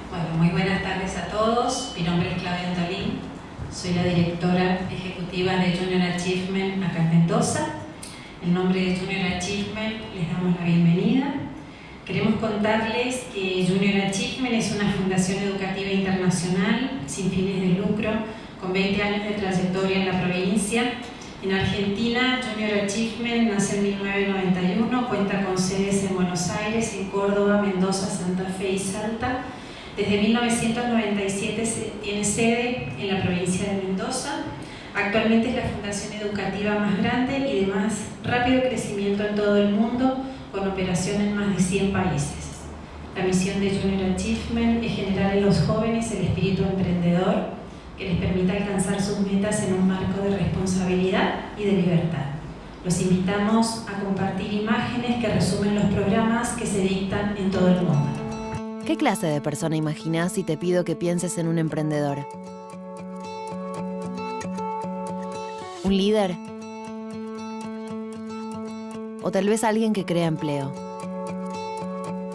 Bueno, muy buenas tardes a todos. Mi nombre es Claudia Antolín. Soy la directora ejecutiva de Junior Achievement acá en Mendoza. En nombre de Junior Achievement les damos la bienvenida. Queremos contarles que Junior Achievement es una fundación educativa internacional sin fines de lucro con 20 años de trayectoria en la provincia. En Argentina, Junior Achievement nace en 1991, cuenta con sedes en Buenos Aires, en Córdoba, Mendoza, Santa Fe y Salta. Desde 1997 tiene sede en la provincia de Mendoza. Actualmente es la fundación educativa más grande y de más rápido crecimiento en todo el mundo, con operación en más de 100 países. La misión de Junior Achievement es generar en los jóvenes el espíritu emprendedor que les permita alcanzar sus metas en un marco de responsabilidad y de libertad. Los invitamos a compartir imágenes que resumen los programas que se dictan en todo el mundo. ¿Qué clase de persona imaginás si te pido que pienses en un emprendedor? ¿Un líder? ¿O tal vez alguien que crea empleo?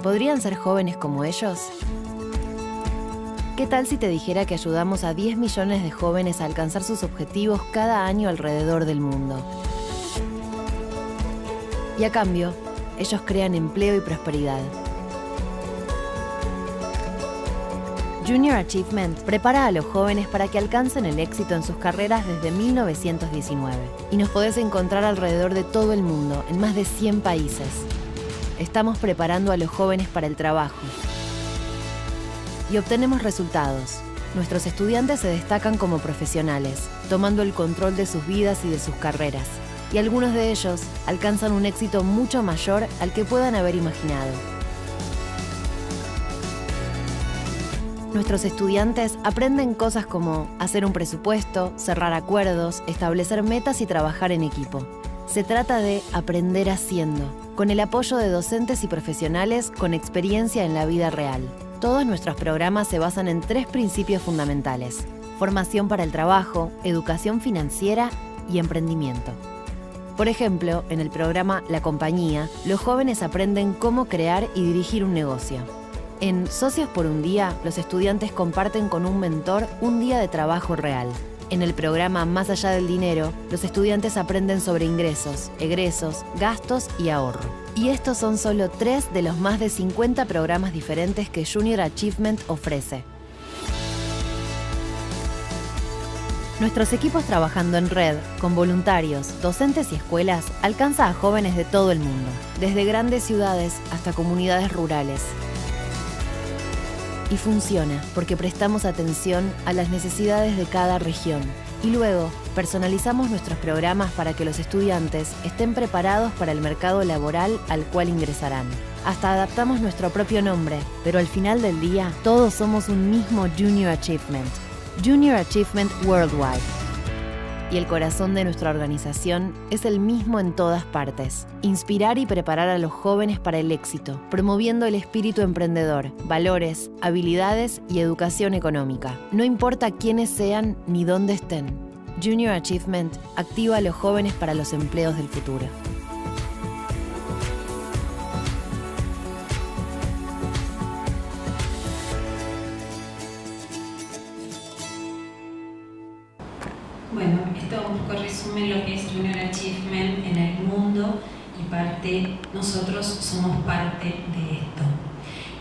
¿Podrían ser jóvenes como ellos? ¿Qué tal si te dijera que ayudamos a 10 millones de jóvenes a alcanzar sus objetivos cada año alrededor del mundo? Y a cambio, ellos crean empleo y prosperidad. Junior Achievement prepara a los jóvenes para que alcancen el éxito en sus carreras desde 1919. Y nos podés encontrar alrededor de todo el mundo, en más de 100 países. Estamos preparando a los jóvenes para el trabajo. Y obtenemos resultados. Nuestros estudiantes se destacan como profesionales, tomando el control de sus vidas y de sus carreras. Y algunos de ellos alcanzan un éxito mucho mayor al que puedan haber imaginado. Nuestros estudiantes aprenden cosas como hacer un presupuesto, cerrar acuerdos, establecer metas y trabajar en equipo. Se trata de aprender haciendo, con el apoyo de docentes y profesionales con experiencia en la vida real. Todos nuestros programas se basan en 3 principios fundamentales: formación para el trabajo, educación financiera y emprendimiento. Por ejemplo, en el programa La Compañía, los jóvenes aprenden cómo crear y dirigir un negocio. En Socios por un Día, los estudiantes comparten con un mentor un día de trabajo real. En el programa Más allá del dinero, los estudiantes aprenden sobre ingresos, egresos, gastos y ahorro. Y estos son solo 3 de los más de 50 programas diferentes que Junior Achievement ofrece. Nuestros equipos trabajando en red, con voluntarios, docentes y escuelas, alcanza a jóvenes de todo el mundo, desde grandes ciudades hasta comunidades rurales. Y funciona porque prestamos atención a las necesidades de cada región. Y luego, personalizamos nuestros programas para que los estudiantes estén preparados para el mercado laboral al cual ingresarán. Hasta adaptamos nuestro propio nombre, pero al final del día, todos somos un mismo Junior Achievement. Junior Achievement Worldwide. Y el corazón de nuestra organización es el mismo en todas partes: inspirar y preparar a los jóvenes para el éxito, promoviendo el espíritu emprendedor, valores, habilidades y educación económica. No importa quiénes sean ni dónde estén, Junior Achievement activa a los jóvenes para los empleos del futuro. Bueno, esto un poco resume lo que es Junior Achievement en el mundo y nosotros somos parte de esto.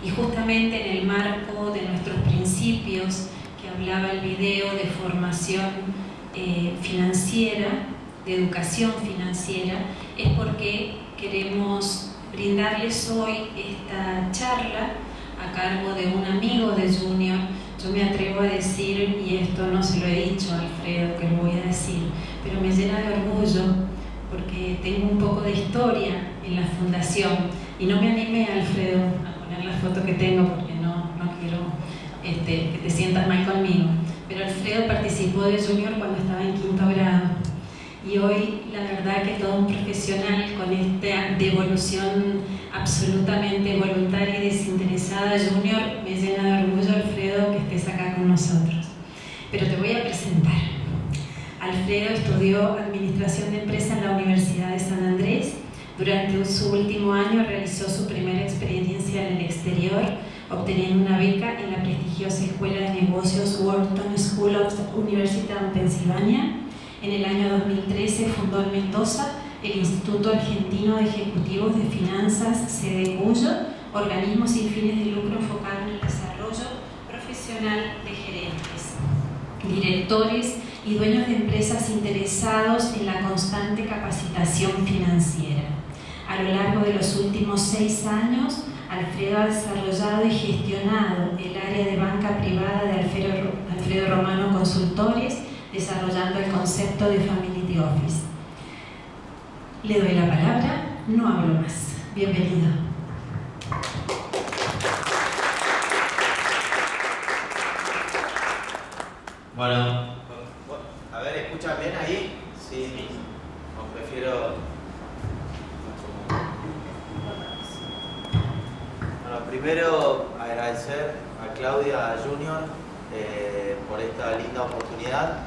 Y justamente en el marco de nuestros principios que hablaba el video de formación financiera, de educación financiera, es porque queremos brindarles hoy esta charla a cargo de un amigo de Junior. Yo me atrevo a decir, y esto no se lo he dicho a Alfredo, que lo voy a decir, pero me llena de orgullo porque tengo un poco de historia en la fundación y no me animé, Alfredo, a poner la foto que tengo porque no quiero que te sientas mal conmigo, pero Alfredo participó de Junior cuando estaba en 5º grado y hoy la verdad que todo un profesional con esta devolución absolutamente voluntaria y desinteresada Junior, me llena de orgullo, Alfredo, que estés acá con nosotros. Pero te voy a presentar. Alfredo estudió Administración de Empresas en la Universidad de San Andrés. Durante su último año realizó su primera experiencia en el exterior, obteniendo una beca en la prestigiosa Escuela de Negocios Wharton School of University of Pennsylvania. En el año 2013 fundó en Mendoza el Instituto Argentino de Ejecutivos de Finanzas, sede Cuyo, organismo sin fines de lucro enfocado en el desarrollo profesional de gerentes, directores y dueños de empresas interesados en la constante capacitación financiera. A lo largo de los últimos 6 años, Alfredo ha desarrollado y gestionado el área de banca privada de Alfredo Romano Consultores, desarrollando el concepto de Family Office. Le doy la palabra, no hablo más. Bienvenido. Bueno, a ver, ¿escuchan bien ahí? Sí. O prefiero... Bueno, primero agradecer a Claudia Junior por esta linda oportunidad.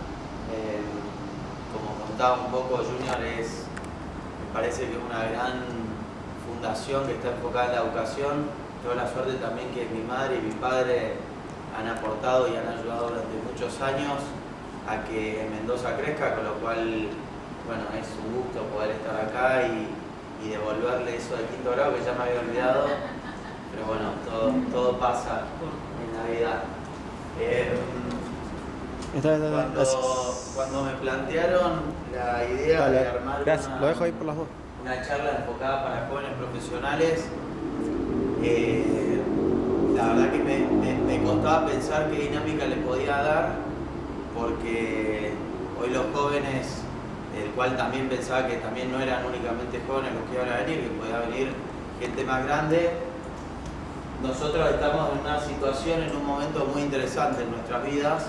Como contaba un poco, Junior me parece que es una gran fundación que está enfocada en la educación. Tengo la suerte también que mi madre y mi padre han aportado y han ayudado durante muchos años a que Mendoza crezca, con lo cual, bueno, es un gusto poder estar acá y devolverle eso del 5º grado que ya me había olvidado, pero bueno, todo pasa en la vida. Cuando me plantearon la idea de armar una charla enfocada para jóvenes profesionales, la verdad que me costaba pensar qué dinámica le podía dar, porque hoy los jóvenes, el cual también pensaba que también no eran únicamente jóvenes los que iban a venir, que podía venir gente más grande. Nosotros estamos en una situación, en un momento muy interesante en nuestras vidas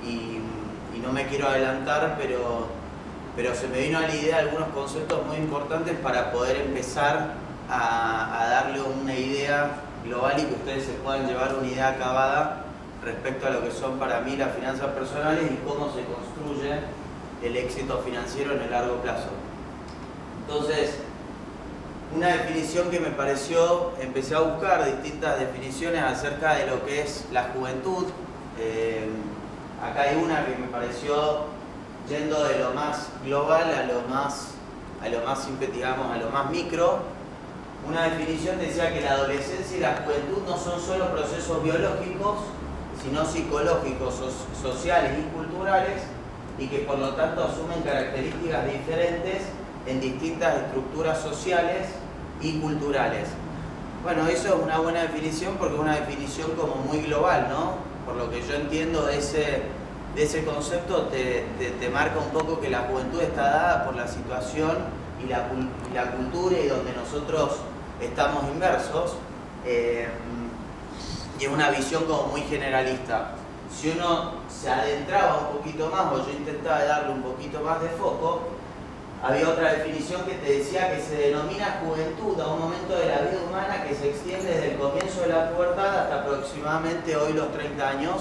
y no me quiero adelantar, pero se me vino a la idea algunos conceptos muy importantes para poder empezar a darle una idea global y que ustedes se puedan llevar una idea acabada respecto a lo que son para mí las finanzas personales y cómo se construye el éxito financiero en el largo plazo. Entonces, una definición que me pareció, empecé a buscar distintas definiciones acerca de lo que es la juventud. Acá hay una que me pareció yendo de lo más global a lo más digamos, a lo más micro. Una definición decía que la adolescencia y la juventud no son solo procesos biológicos, sino psicológicos, sociales y culturales, y que por lo tanto asumen características diferentes en distintas estructuras sociales y culturales. Bueno, eso es una buena definición porque es una definición como muy global, ¿no? Por lo que yo entiendo de ese concepto, te marca un poco que la juventud está dada por la situación y la cultura y donde nosotros estamos inmersos, y es una visión como muy generalista. Si uno se adentraba un poquito más, o yo intentaba darle un poquito más de foco, había otra definición que te decía que se denomina juventud a un momento de la vida humana que se extiende desde el comienzo de la pubertad hasta aproximadamente hoy los 30 años,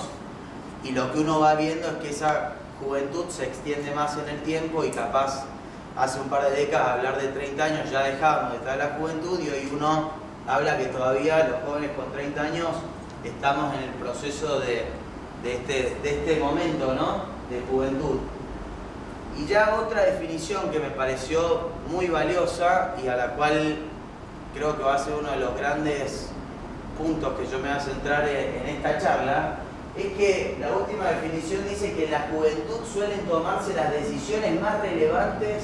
y lo que uno va viendo es que esa juventud se extiende más en el tiempo y capaz hace un par de décadas hablar de 30 años ya dejábamos de estar en la juventud y hoy uno habla que todavía los jóvenes con 30 años estamos en el proceso de este momento, ¿no?, de juventud. Y ya otra definición que me pareció muy valiosa y a la cual creo que va a ser uno de los grandes puntos que yo me voy a centrar en esta charla, es que la última definición dice que en la juventud suelen tomarse las decisiones más relevantes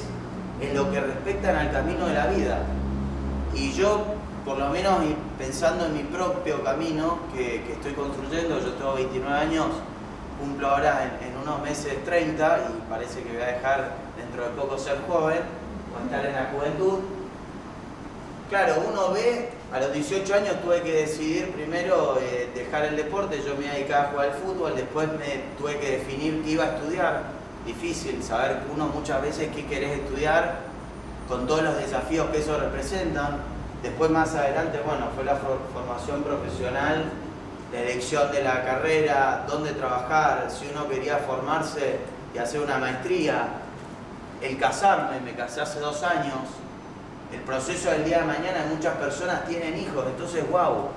en lo que respectan al camino de la vida. Y yo, por lo menos pensando en mi propio camino que estoy construyendo, yo tengo 29 años, cumplo ahora en unos meses 30 y parece que voy a dejar dentro de poco ser joven o estar en la juventud. Claro, uno ve, a los 18 años tuve que decidir primero dejar el deporte, yo me iba a dedicar a jugar al fútbol, después me tuve que definir qué iba a estudiar. Difícil saber uno muchas veces qué querés estudiar, con todos los desafíos que eso representan. Después más adelante, bueno, fue la formación profesional, la elección de la carrera, dónde trabajar, si uno quería formarse y hacer una maestría, el casarme, me casé hace 2 años. El proceso del día de mañana, muchas personas tienen hijos, entonces wow,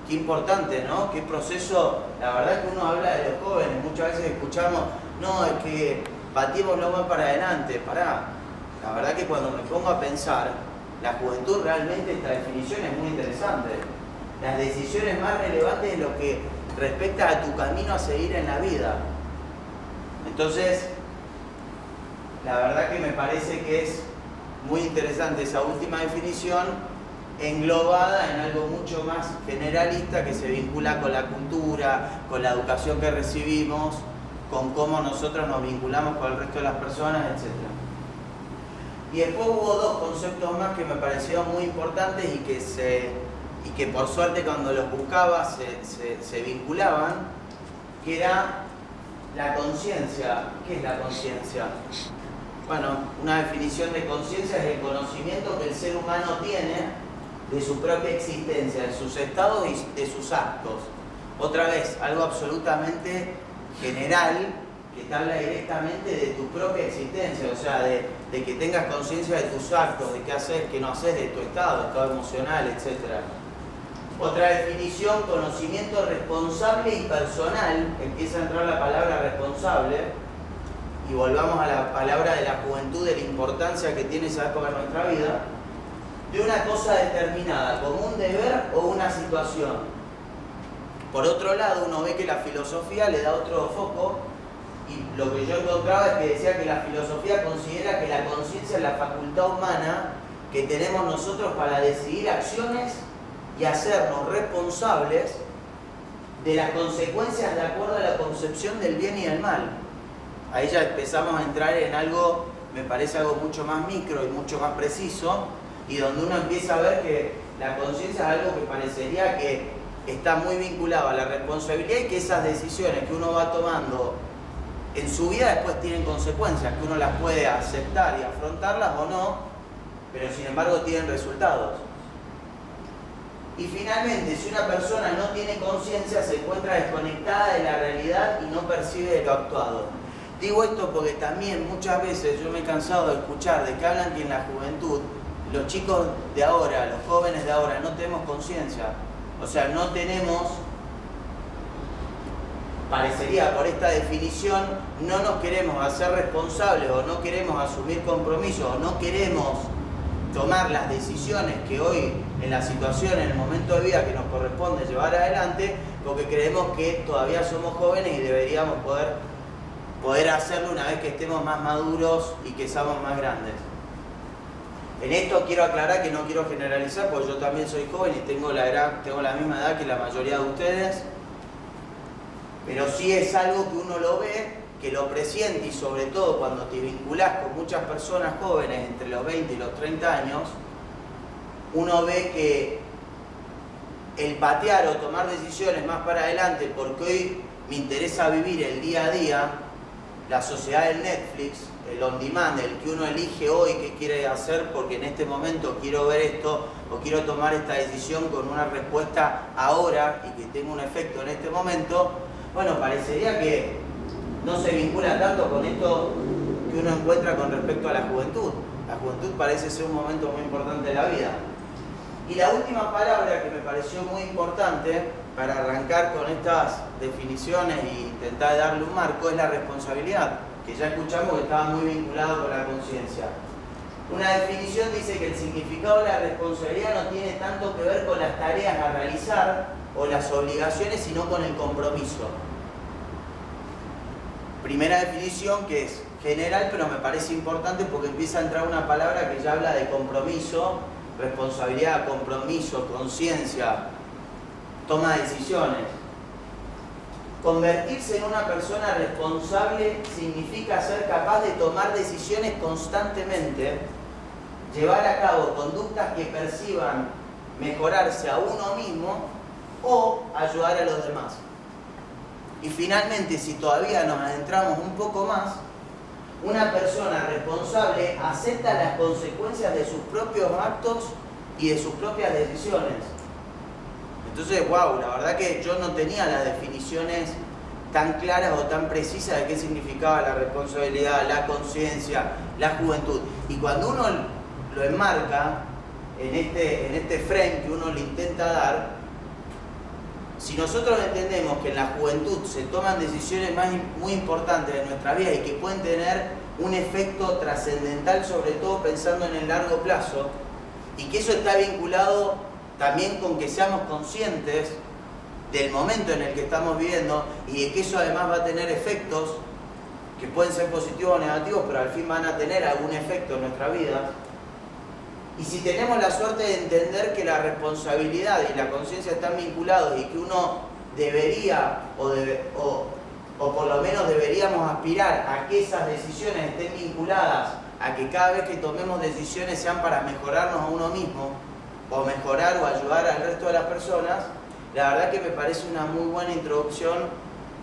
qué importante, ¿no? Qué proceso. La verdad es que uno habla de los jóvenes, muchas veces escuchamos, no, es que batímoslo más para adelante. Pará, la verdad que cuando me pongo a pensar, la juventud realmente, esta definición es muy interesante. Las decisiones más relevantes de lo que respecta a tu camino a seguir en la vida. Entonces, la verdad que me parece que es muy interesante esa última definición, englobada en algo mucho más generalista que se vincula con la cultura, con la educación que recibimos, con cómo nosotros nos vinculamos con el resto de las personas, etc. Y después hubo dos conceptos más que me parecieron muy importantes y que por suerte cuando los buscaba se vinculaban, que era la conciencia. ¿Qué es la conciencia? Bueno, una definición de conciencia es el conocimiento que el ser humano tiene de su propia existencia, de sus estados y de sus actos. Otra vez, algo absolutamente general que te habla directamente de tu propia existencia, o sea, de que tengas conciencia de tus actos, de qué haces, qué no haces, de tu estado emocional, etc. Otra definición, conocimiento responsable y personal, empieza a entrar la palabra responsable, y volvamos a la palabra de la juventud, de la importancia que tiene esa época en nuestra vida, de una cosa determinada, como un deber o una situación. Por otro lado, uno ve que la filosofía le da otro foco, y lo que yo encontraba es que decía que la filosofía considera que la conciencia es la facultad humana que tenemos nosotros para decidir acciones y hacernos responsables de las consecuencias de acuerdo a la concepción del bien y del mal. Ahí ya empezamos a entrar en algo, me parece algo mucho más micro y mucho más preciso, y donde uno empieza a ver que la conciencia es algo que parecería que está muy vinculado a la responsabilidad y que esas decisiones que uno va tomando en su vida después tienen consecuencias, que uno las puede aceptar y afrontarlas o no, pero sin embargo tienen resultados. Y finalmente, si una persona no tiene conciencia, se encuentra desconectada de la realidad y no percibe lo actuado. Digo esto porque también muchas veces yo me he cansado de escuchar de que hablan que en la juventud, los chicos de ahora, los jóvenes de ahora, no tenemos conciencia. O sea, no tenemos, parecería por esta definición, no nos queremos hacer responsables o no queremos asumir compromisos o no queremos tomar las decisiones que hoy en la situación, en el momento de vida que nos corresponde llevar adelante, porque creemos que todavía somos jóvenes y deberíamos poder hacerlo una vez que estemos más maduros y que seamos más grandes. En esto quiero aclarar que no quiero generalizar, porque yo también soy joven y tengo la misma edad que la mayoría de ustedes, pero sí es algo que uno lo ve, que lo presiente, y sobre todo cuando te vinculás con muchas personas jóvenes entre los 20 y los 30 años, uno ve que el patear o tomar decisiones más para adelante, porque hoy me interesa vivir el día a día, la sociedad del Netflix, el on demand, el que uno elige hoy qué quiere hacer porque en este momento quiero ver esto o quiero tomar esta decisión con una respuesta ahora y que tenga un efecto en este momento, bueno, parecería que no se vincula tanto con esto que uno encuentra con respecto a la juventud. La juventud parece ser un momento muy importante de la vida. Y la última palabra que me pareció muy importante para arrancar con estas definiciones e intentar darle un marco es la responsabilidad, que ya escuchamos que estaba muy vinculado con la conciencia. Una definición dice que el significado de la responsabilidad no tiene tanto que ver con las tareas a realizar o las obligaciones, sino con el compromiso. Primera definición que es general, pero me parece importante porque empieza a entrar una palabra que ya habla de compromiso, responsabilidad, compromiso, conciencia, toma de decisiones. Convertirse en una persona responsable significa ser capaz de tomar decisiones constantemente, llevar a cabo conductas que perciban mejorarse a uno mismo o ayudar a los demás. Y finalmente, si todavía nos adentramos un poco más, una persona responsable acepta las consecuencias de sus propios actos y de sus propias decisiones. Entonces, wow, la verdad que yo no tenía las definiciones tan claras o tan precisas de qué significaba la responsabilidad, la conciencia, la juventud. Y cuando uno lo enmarca en este frame que uno le intenta dar, si nosotros entendemos que en la juventud se toman decisiones muy importantes de nuestra vida y que pueden tener un efecto trascendental, sobre todo pensando en el largo plazo, y que eso está vinculado también con que seamos conscientes del momento en el que estamos viviendo y de que eso además va a tener efectos que pueden ser positivos o negativos, pero al fin van a tener algún efecto en nuestra vida. Y si tenemos la suerte de entender que la responsabilidad y la conciencia están vinculados y que uno debería, o por lo menos deberíamos aspirar a que esas decisiones estén vinculadas a que cada vez que tomemos decisiones sean para mejorarnos a uno mismo, o mejorar o ayudar al resto de las personas, la verdad que me parece una muy buena introducción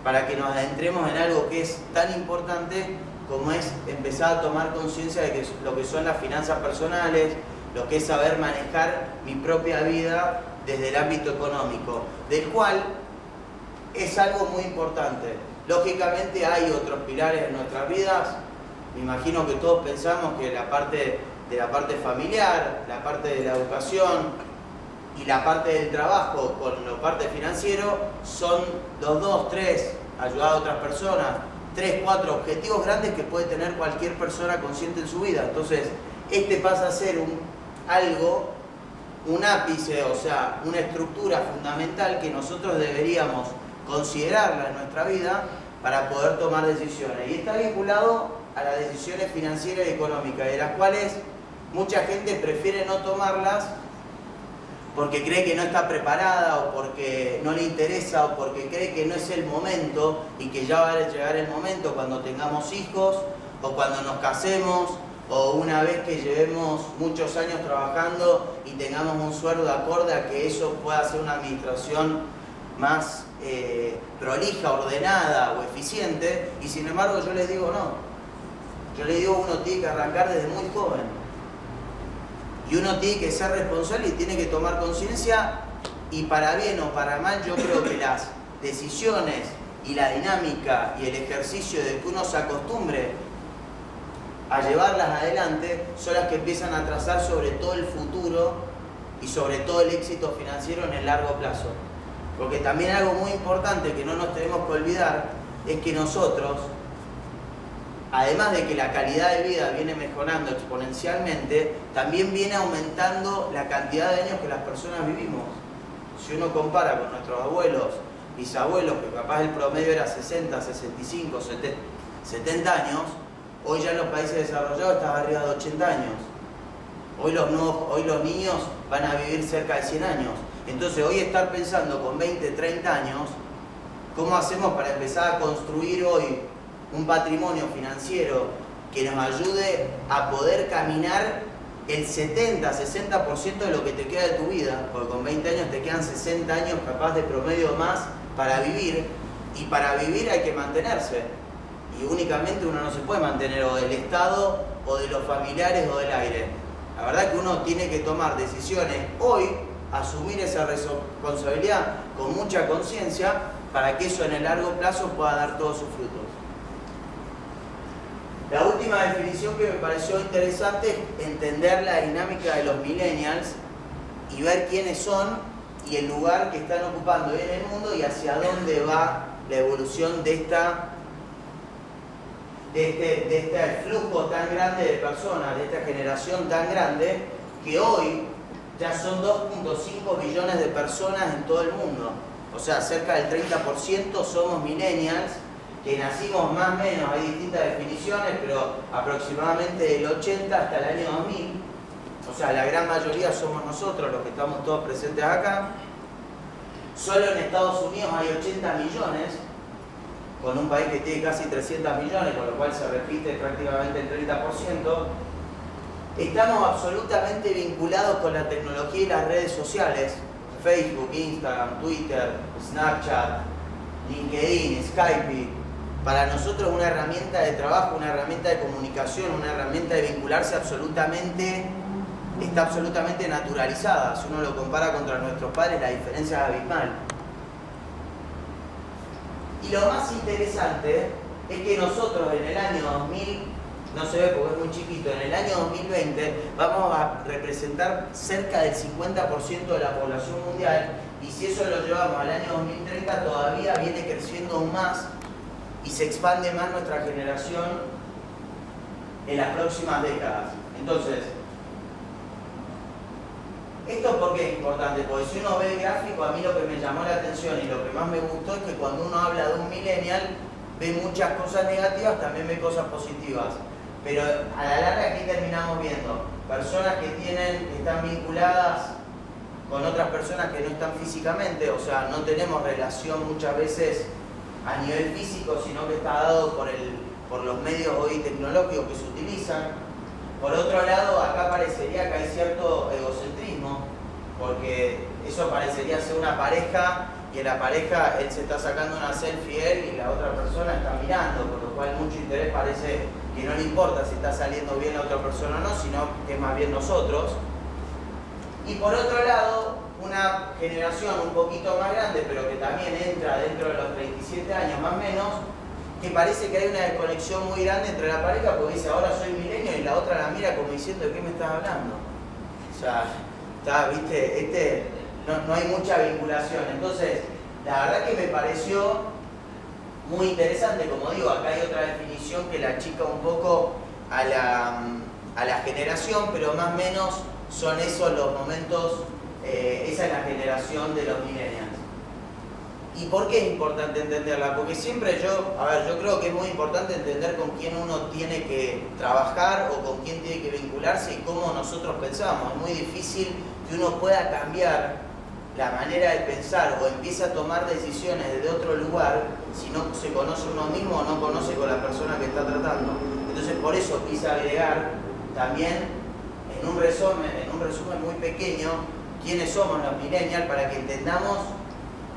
para que nos adentremos en algo que es tan importante como es empezar a tomar conciencia de lo que son las finanzas personales, lo que es saber manejar mi propia vida desde el ámbito económico, del cual es algo muy importante. Lógicamente hay otros pilares en nuestras vidas. Me imagino que todos pensamos que la parte familiar, la parte de la educación y la parte del trabajo con la parte financiero son los 2, 3, ayudar a otras personas, 3, 4 objetivos grandes que puede tener cualquier persona consciente en su vida. Entonces, este pasa a ser un ápice, o sea, una estructura fundamental que nosotros deberíamos considerarla en nuestra vida para poder tomar decisiones. Y está vinculado a las decisiones financieras y económicas, de las cuales mucha gente prefiere no tomarlas porque cree que no está preparada, o porque no le interesa, o porque cree que no es el momento y que ya va a llegar el momento cuando tengamos hijos, o cuando nos casemos, o una vez que llevemos muchos años trabajando y tengamos un sueldo acorde a que eso pueda ser una administración más prolija, ordenada o eficiente. Y sin embargo yo les digo no. Yo les digo, uno tiene que arrancar desde muy joven. Y uno tiene que ser responsable y tiene que tomar conciencia, y para bien o para mal, yo creo que las decisiones y la dinámica y el ejercicio de que uno se acostumbre a llevarlas adelante son las que empiezan a trazar sobre todo el futuro y sobre todo el éxito financiero en el largo plazo. Porque también algo muy importante que no nos tenemos que olvidar es que nosotros, además de que la calidad de vida viene mejorando exponencialmente, también viene aumentando la cantidad de años que las personas vivimos. Si uno compara con nuestros abuelos, bisabuelos, que capaz el promedio era 60, 65, 70 años, hoy ya en los países desarrollados está arriba de 80 años. Hoy los niños van a vivir cerca de 100 años. Entonces hoy estar pensando con 20, 30 años, ¿cómo hacemos para empezar a construir hoy un patrimonio financiero que nos ayude a poder caminar el 70, 60% de lo que te queda de tu vida? Porque con 20 años te quedan 60 años capaz de promedio más para vivir, y para vivir hay que mantenerse, y únicamente uno no se puede mantener o del Estado o de los familiares o del aire. La verdad que uno tiene que tomar decisiones hoy, asumir esa responsabilidad con mucha conciencia para que eso en el largo plazo pueda dar todos sus frutos. La última definición que me pareció interesante es entender la dinámica de los millennials y ver quiénes son y el lugar que están ocupando en el mundo y hacia dónde va la evolución de este flujo tan grande de personas, de esta generación tan grande, que hoy ya son 2.5 billones de personas en todo el mundo. O sea, cerca del 30% somos millennials, que nacimos más o menos, hay distintas definiciones, pero aproximadamente del 80 hasta el año 2000. O sea, la gran mayoría somos nosotros los que estamos todos presentes acá. Solo en Estados Unidos hay 80 millones, con un país que tiene casi 300 millones, con lo cual se repite prácticamente el 30%. Estamos absolutamente vinculados con la tecnología y las redes sociales, Facebook, Instagram, Twitter, Snapchat, LinkedIn, Skype. Para nosotros es una herramienta de trabajo, una herramienta de comunicación, una herramienta de vincularse está absolutamente naturalizada. Si uno lo compara contra nuestros padres, la diferencia es abismal. Y lo más interesante es que nosotros en el año no se ve porque es muy chiquito, en el año 2020 vamos a representar cerca del 50% de la población mundial, y si eso lo llevamos al año 2030 todavía viene creciendo aún más y se expande más nuestra generación en las próximas décadas. Entonces, ¿esto por qué es importante? Porque si uno ve el gráfico, a mí lo que me llamó la atención y lo que más me gustó es que cuando uno habla de un millennial, ve muchas cosas negativas, también ve cosas positivas. Pero a la larga aquí terminamos viendo personas que están vinculadas con otras personas que no están físicamente, o sea, no tenemos relación muchas veces a nivel físico, sino que está dado por los medios hoy tecnológicos que se utilizan. Por otro lado, acá parecería que hay cierto egocentrismo, porque eso parecería ser una pareja, y en la pareja él se está sacando una selfie él y la otra persona está mirando, por lo cual mucho interés parece que no le importa si está saliendo bien la otra persona o no, sino que es más bien nosotros. Y por otro lado, una generación un poquito más grande, pero que también entra dentro de los 37 años más o menos, que parece que hay una desconexión muy grande entre la pareja, porque dice, ahora soy milenio, y la otra la mira como diciendo, ¿de qué me estás hablando? O sea, ¿viste? No hay mucha vinculación. Entonces, la verdad que me pareció muy interesante. Como digo, acá hay otra definición que la achica un poco a la generación, pero más o menos son esos los momentos, esa es la generación de los millennials. ¿Y por qué es importante entenderla? Porque siempre yo creo que es muy importante entender con quién uno tiene que trabajar o con quién tiene que vincularse y cómo nosotros pensamos. Es muy difícil que uno pueda cambiar la manera de pensar o empiece a tomar decisiones desde otro lugar si no se conoce uno mismo o no conoce con la persona que está tratando. Entonces por eso quise agregar también en un resumen muy pequeño quiénes somos los millennials, para que entendamos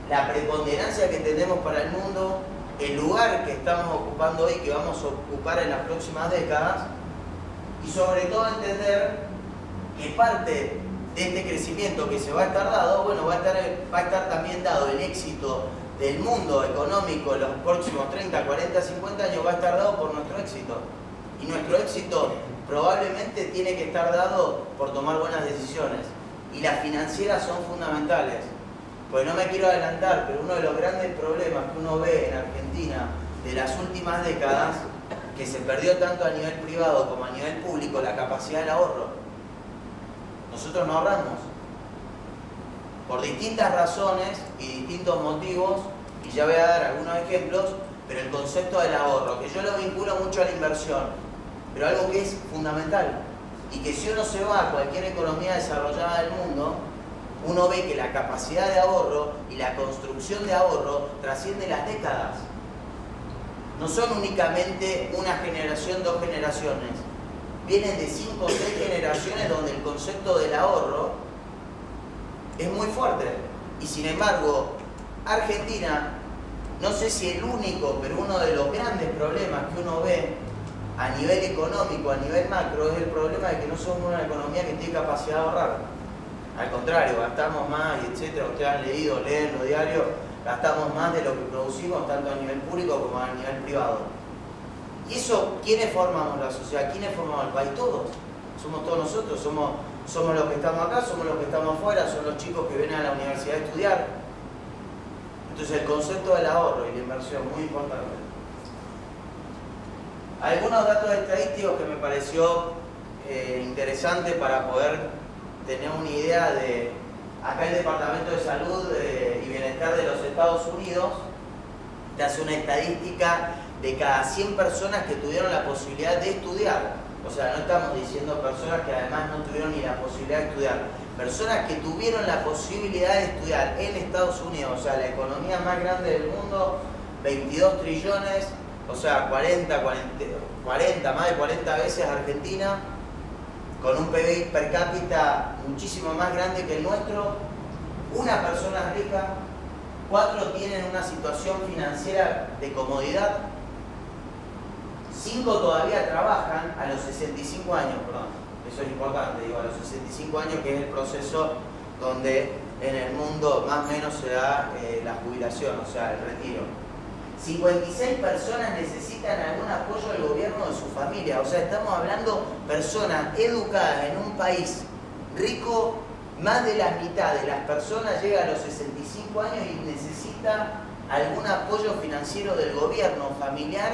la preponderancia que tenemos para el mundo, el lugar que estamos ocupando hoy, que vamos a ocupar en las próximas décadas, y sobre todo entender que parte de este crecimiento que se va a estar dado, bueno, va a estar también dado el éxito del mundo económico en los próximos 30, 40, 50 años, va a estar dado por nuestro éxito. Y nuestro éxito probablemente tiene que estar dado por tomar buenas decisiones. Y las financieras son fundamentales. Pues no me quiero adelantar, pero uno de los grandes problemas que uno ve en Argentina de las últimas décadas, que se perdió tanto a nivel privado como a nivel público, la capacidad del ahorro. Nosotros no ahorramos. Por distintas razones y distintos motivos, y ya voy a dar algunos ejemplos, pero el concepto del ahorro, que yo lo vinculo mucho a la inversión, pero algo que es fundamental, y que si uno se va a cualquier economía desarrollada del mundo, uno ve que la capacidad de ahorro y la construcción de ahorro trasciende las décadas. No son únicamente una generación, 2 generaciones. Vienen de 5 o 6 generaciones donde el concepto del ahorro es muy fuerte. Y sin embargo, Argentina, no sé si el único, pero uno de los grandes problemas que uno ve a nivel económico, a nivel macro, es el problema de que no somos una economía que tiene capacidad de ahorrar. Al contrario, gastamos más, y etcétera. Ustedes han leído, leen los diarios, gastamos más de lo que producimos, tanto a nivel público como a nivel privado. Y eso, ¿quiénes formamos la sociedad? ¿Quiénes formamos el país? Todos. Somos todos nosotros, somos los que estamos acá, somos los que estamos afuera, son los chicos que vienen a la universidad a estudiar. Entonces el concepto del ahorro y la inversión, muy importante. Algunos datos estadísticos que me pareció interesante para poder tener una idea de, acá el Departamento de Salud y Bienestar de los Estados Unidos te hace una estadística de cada 100 personas que tuvieron la posibilidad de estudiar. O sea, no estamos diciendo personas que además no tuvieron ni la posibilidad de estudiar. Personas que tuvieron la posibilidad de estudiar en Estados Unidos, o sea, la economía más grande del mundo, 22 trillones, o sea, 40, más de 40 veces Argentina, con un PBI per cápita muchísimo más grande que el nuestro. Una persona rica, 4 tienen una situación financiera de comodidad, 5 todavía trabajan a los 65 años, perdón, eso es importante, digo, a los 65 años, que es el proceso donde en el mundo más o menos se da la jubilación, o sea, el retiro. 56 personas necesitan algún apoyo del gobierno de su familia. O sea, estamos hablando de personas educadas en un país rico. Más de la mitad de las personas llega a los 65 años y necesita algún apoyo financiero del gobierno familiar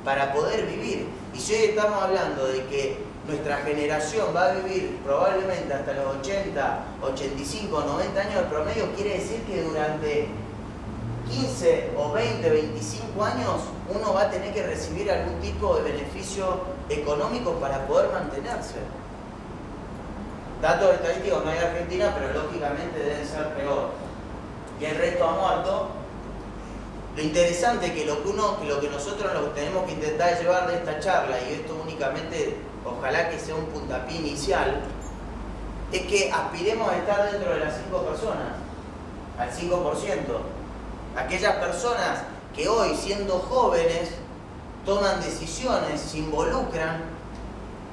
para poder vivir. Y si hoy estamos hablando de que nuestra generación va a vivir probablemente hasta los 80, 85, 90 años de promedio, quiere decir que durante 15 o 20, 25 años uno va a tener que recibir algún tipo de beneficio económico para poder mantenerse. Datos estadísticos no hay en Argentina, pero lógicamente deben ser peor. Y el resto ha muerto. Lo interesante es que lo que nosotros tenemos que intentar llevar de esta charla, y esto únicamente, ojalá que sea un puntapié inicial, es que aspiremos a estar dentro de las 5 personas, al 5%. Aquellas personas que hoy, siendo jóvenes, toman decisiones, se involucran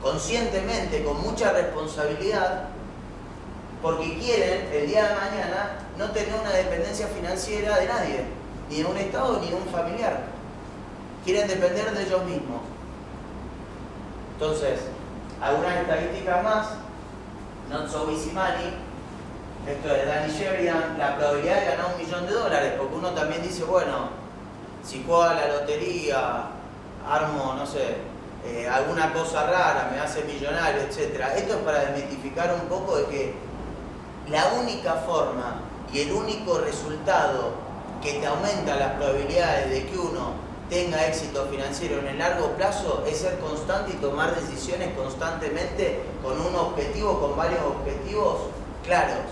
conscientemente, con mucha responsabilidad, porque quieren el día de mañana no tener una dependencia financiera de nadie, ni de un Estado ni de un familiar. Quieren depender de ellos mismos. Entonces, algunas estadísticas más. Not So Easy Money, esto de Danny Sheridan, la probabilidad de ganar $1 millón, porque uno también dice, bueno, si juego a la lotería, armo, no sé, alguna cosa rara, me hace millonario, etc. Esto es para desmitificar un poco de que la única forma y el único resultado que te aumenta las probabilidades de que uno tenga éxito financiero en el largo plazo es ser constante y tomar decisiones constantemente con un objetivo, con varios objetivos claros.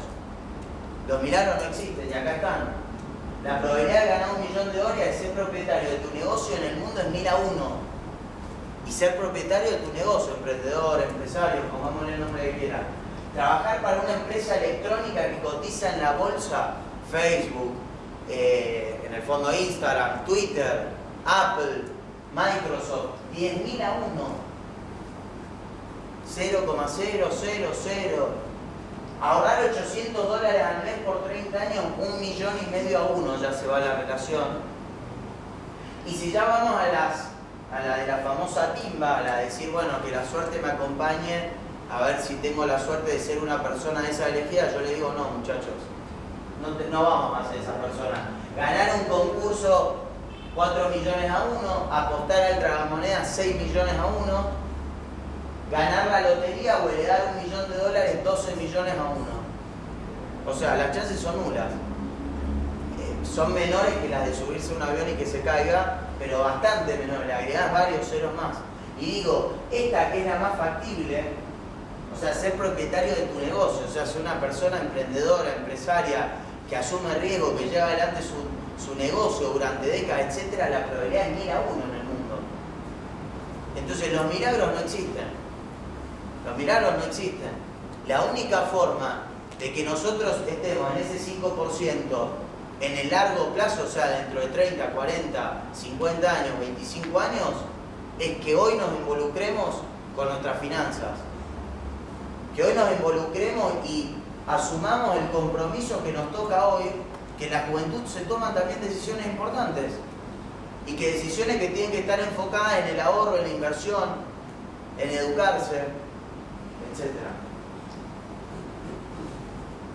Los milagros no existen y acá están. La probabilidad de ganar $1 millón y ser propietario de tu negocio en el mundo es 1000 a 1. Y ser propietario de tu negocio, emprendedor, empresario, pongámosle el nombre que quiera. Trabajar para una empresa electrónica que cotiza en la bolsa, Facebook, en el fondo Instagram, Twitter, Apple, Microsoft, 10.000 a 1. 0,000. Ahorrar $800 al mes por 30 años, $1,5 millones a 1, ya se va la relación. Y si ya vamos a la de la famosa timba, a la de decir, bueno, que la suerte me acompañe, a ver si tengo la suerte de ser una persona de esa elegida, yo le digo, no, muchachos, no vamos a ser esa persona. Ganar un concurso 4 millones a 1, apostar al tragamonedas 6 millones a 1, ganar la lotería o heredar $1 millón, 12 millones a 1. O sea, las chances son nulas. Son menores que las de subirse a un avión y que se caiga, pero bastante menores, le agregás varios ceros más. Y digo, esta que es la más factible, o sea, ser propietario de tu negocio, o sea, ser una persona emprendedora, empresaria, que asume riesgo, que lleva adelante su negocio durante décadas, etc., la probabilidad es 1000 a 1 en el mundo. Entonces los milagros no existen. Los milagros no existen. La única forma de que nosotros estemos en ese 5% en el largo plazo, o sea, dentro de 30, 40, 50 años, 25 años, es que hoy nos involucremos con nuestras finanzas. Que hoy nos involucremos y asumamos el compromiso que nos toca hoy, que en la juventud se toman también decisiones importantes. Y que decisiones que tienen que estar enfocadas en el ahorro, en la inversión, en educarse, etc.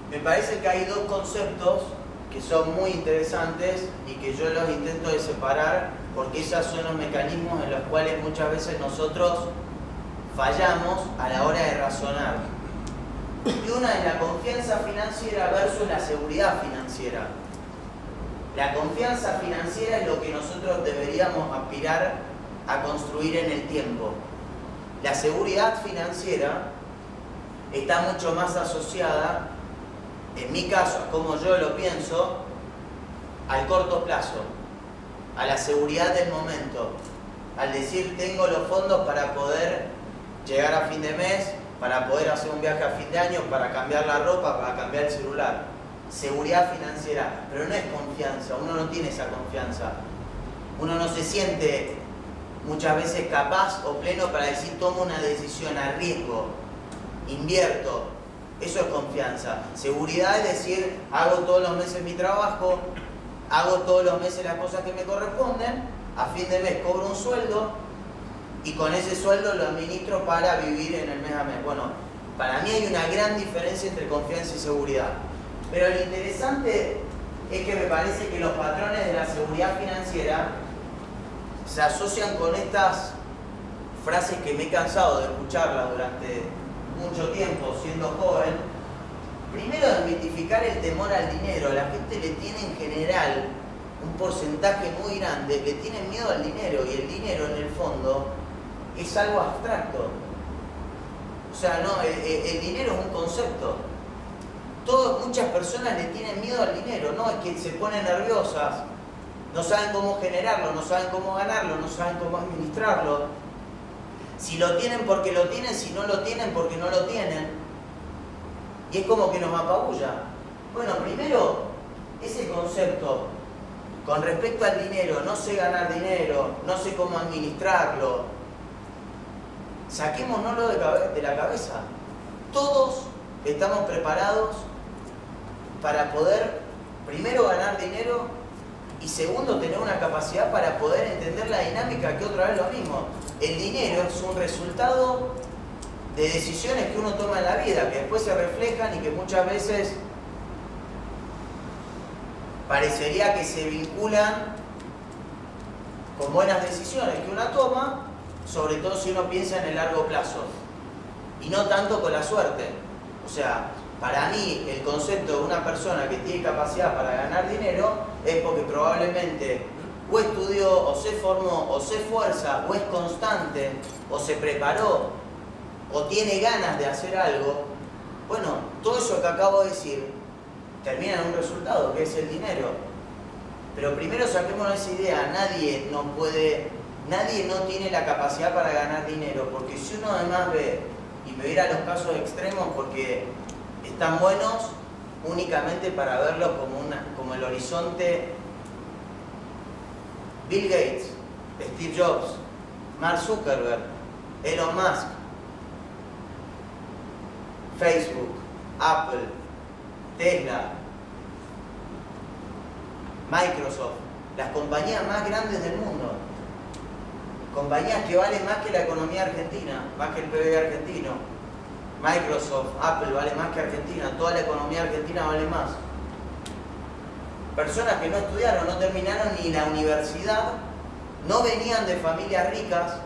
Me parece que hay dos conceptos que son muy interesantes y que yo los intento de separar porque esos son los mecanismos en los cuales muchas veces nosotros fallamos a la hora de razonar. Y una es la confianza financiera versus la seguridad financiera. La confianza financiera es lo que nosotros deberíamos aspirar a construir en el tiempo. La seguridad financiera está mucho más asociada, en mi caso, como yo lo pienso, al corto plazo, a la seguridad del momento, al decir tengo los fondos para poder llegar a fin de mes, para poder hacer un viaje a fin de año, para cambiar la ropa, para cambiar el celular. Seguridad financiera, pero no es confianza, uno no tiene esa confianza. Uno no se siente muchas veces capaz o pleno para decir tomo una decisión, arriesgo, invierto. Eso es confianza. Seguridad es decir, hago todos los meses mi trabajo, hago todos los meses las cosas que me corresponden, a fin de mes cobro un sueldo y con ese sueldo lo administro para vivir en el mes a mes. Bueno, para mí hay una gran diferencia entre confianza y seguridad. Pero lo interesante es que me parece que los patrones de la seguridad financiera se asocian con estas frases que me he cansado de escucharlas durante mucho tiempo siendo joven. Primero, desmitificar el temor al dinero. La gente le tiene en general un porcentaje muy grande, le tienen miedo al dinero, y el dinero en el fondo es algo abstracto. O sea, no, el dinero es un concepto. Muchas personas le tienen miedo al dinero, ¿no? Es que se ponen nerviosas, no saben cómo generarlo, no saben cómo ganarlo, no saben cómo administrarlo. Si lo tienen porque lo tienen, si no lo tienen porque no lo tienen. Y es como que nos apabulla. Bueno, primero, ese concepto con respecto al dinero, no sé ganar dinero, no sé cómo administrarlo, saquémonoslo de la cabeza. Todos estamos preparados para poder, primero, ganar dinero y segundo, tener una capacidad para poder entender la dinámica, que otra vez lo mismo. El dinero es un resultado de decisiones que uno toma en la vida, que después se reflejan y que muchas veces parecería que se vinculan con buenas decisiones que uno toma, sobre todo si uno piensa en el largo plazo, y no tanto con la suerte. O sea, para mí el concepto de una persona que tiene capacidad para ganar dinero es porque probablemente o estudió, o se formó, o se esfuerza, o es constante, o se preparó, o tiene ganas de hacer algo. Bueno, todo eso que acabo de decir termina en un resultado, que es el dinero. Pero primero saquemos esa idea, nadie no tiene la capacidad para ganar dinero, porque si uno además ve, y me voy a ir a los casos extremos porque están buenos únicamente para verlo como el horizonte. Bill Gates, Steve Jobs, Mark Zuckerberg, Elon Musk, Facebook, Apple, Tesla, Microsoft, las compañías más grandes del mundo, compañías que valen más que la economía argentina, más que el PBI argentino. Microsoft, Apple vale más que Argentina, toda la economía argentina vale más. Personas que no estudiaron, no terminaron ni la universidad, no venían de familias ricas,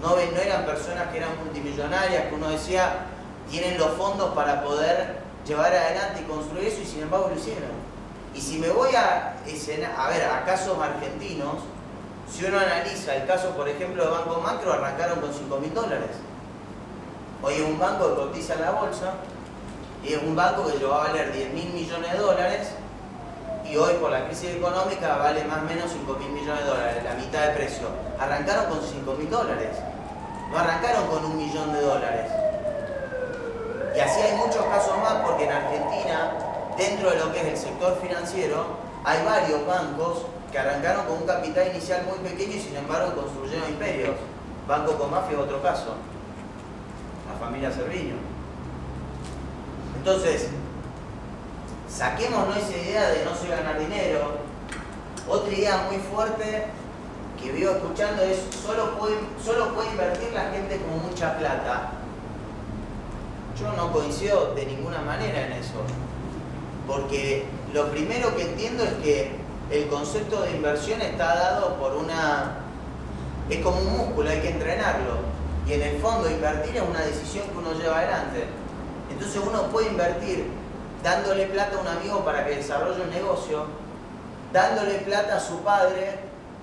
no eran personas que eran multimillonarias, que uno decía, tienen los fondos para poder llevar adelante y construir eso, y sin embargo lo hicieron. Y si me voy a casos argentinos, si uno analiza el caso, por ejemplo, de Banco Macro, arrancaron con $5.000. Hoy es un banco que cotiza en la bolsa, y es un banco que llegó a valer $10.000 millones, y hoy por la crisis económica vale más o menos $5.000 millones, la mitad de precio. Arrancaron con $5.000, no arrancaron con $1 millón. Y así hay muchos casos más, porque en Argentina, dentro de lo que es el sector financiero, hay varios bancos que arrancaron con un capital inicial muy pequeño y sin embargo construyeron imperios. Banco Comafia es otro caso, la familia Cerviño. Entonces, saquémonos esa idea de no sé ganar dinero. Otra idea muy fuerte que vivo escuchando es solo puede invertir la gente con mucha plata. Yo no coincido de ninguna manera en eso, porque lo primero que entiendo es que el concepto de inversión está dado por es como un músculo, hay que entrenarlo, y en el fondo invertir es una decisión que uno lleva adelante. Entonces uno puede invertir dándole plata a un amigo para que desarrolle un negocio, dándole plata a su padre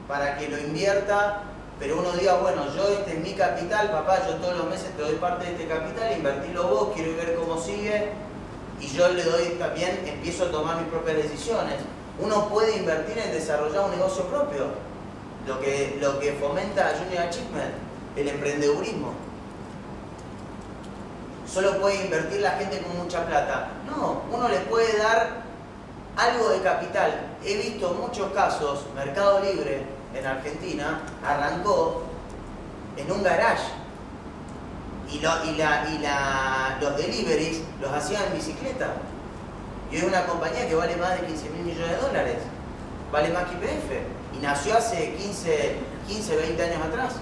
para que lo invierta, pero uno diga, bueno, este es mi capital, papá, yo todos los meses te doy parte de este capital, invertilo vos, quiero ver cómo sigue, y yo le doy también, empiezo a tomar mis propias decisiones. Uno puede invertir en desarrollar un negocio propio, lo que fomenta Junior Achievement, el emprendedurismo. Solo puede invertir la gente con mucha plata. No, uno le puede dar algo de capital. He visto muchos casos, Mercado Libre en Argentina arrancó en un garage y los deliveries los hacían en bicicleta. Y es una compañía que vale más de $15.000 millones. vale más que YPF. Y nació hace 15, 20 años atrás.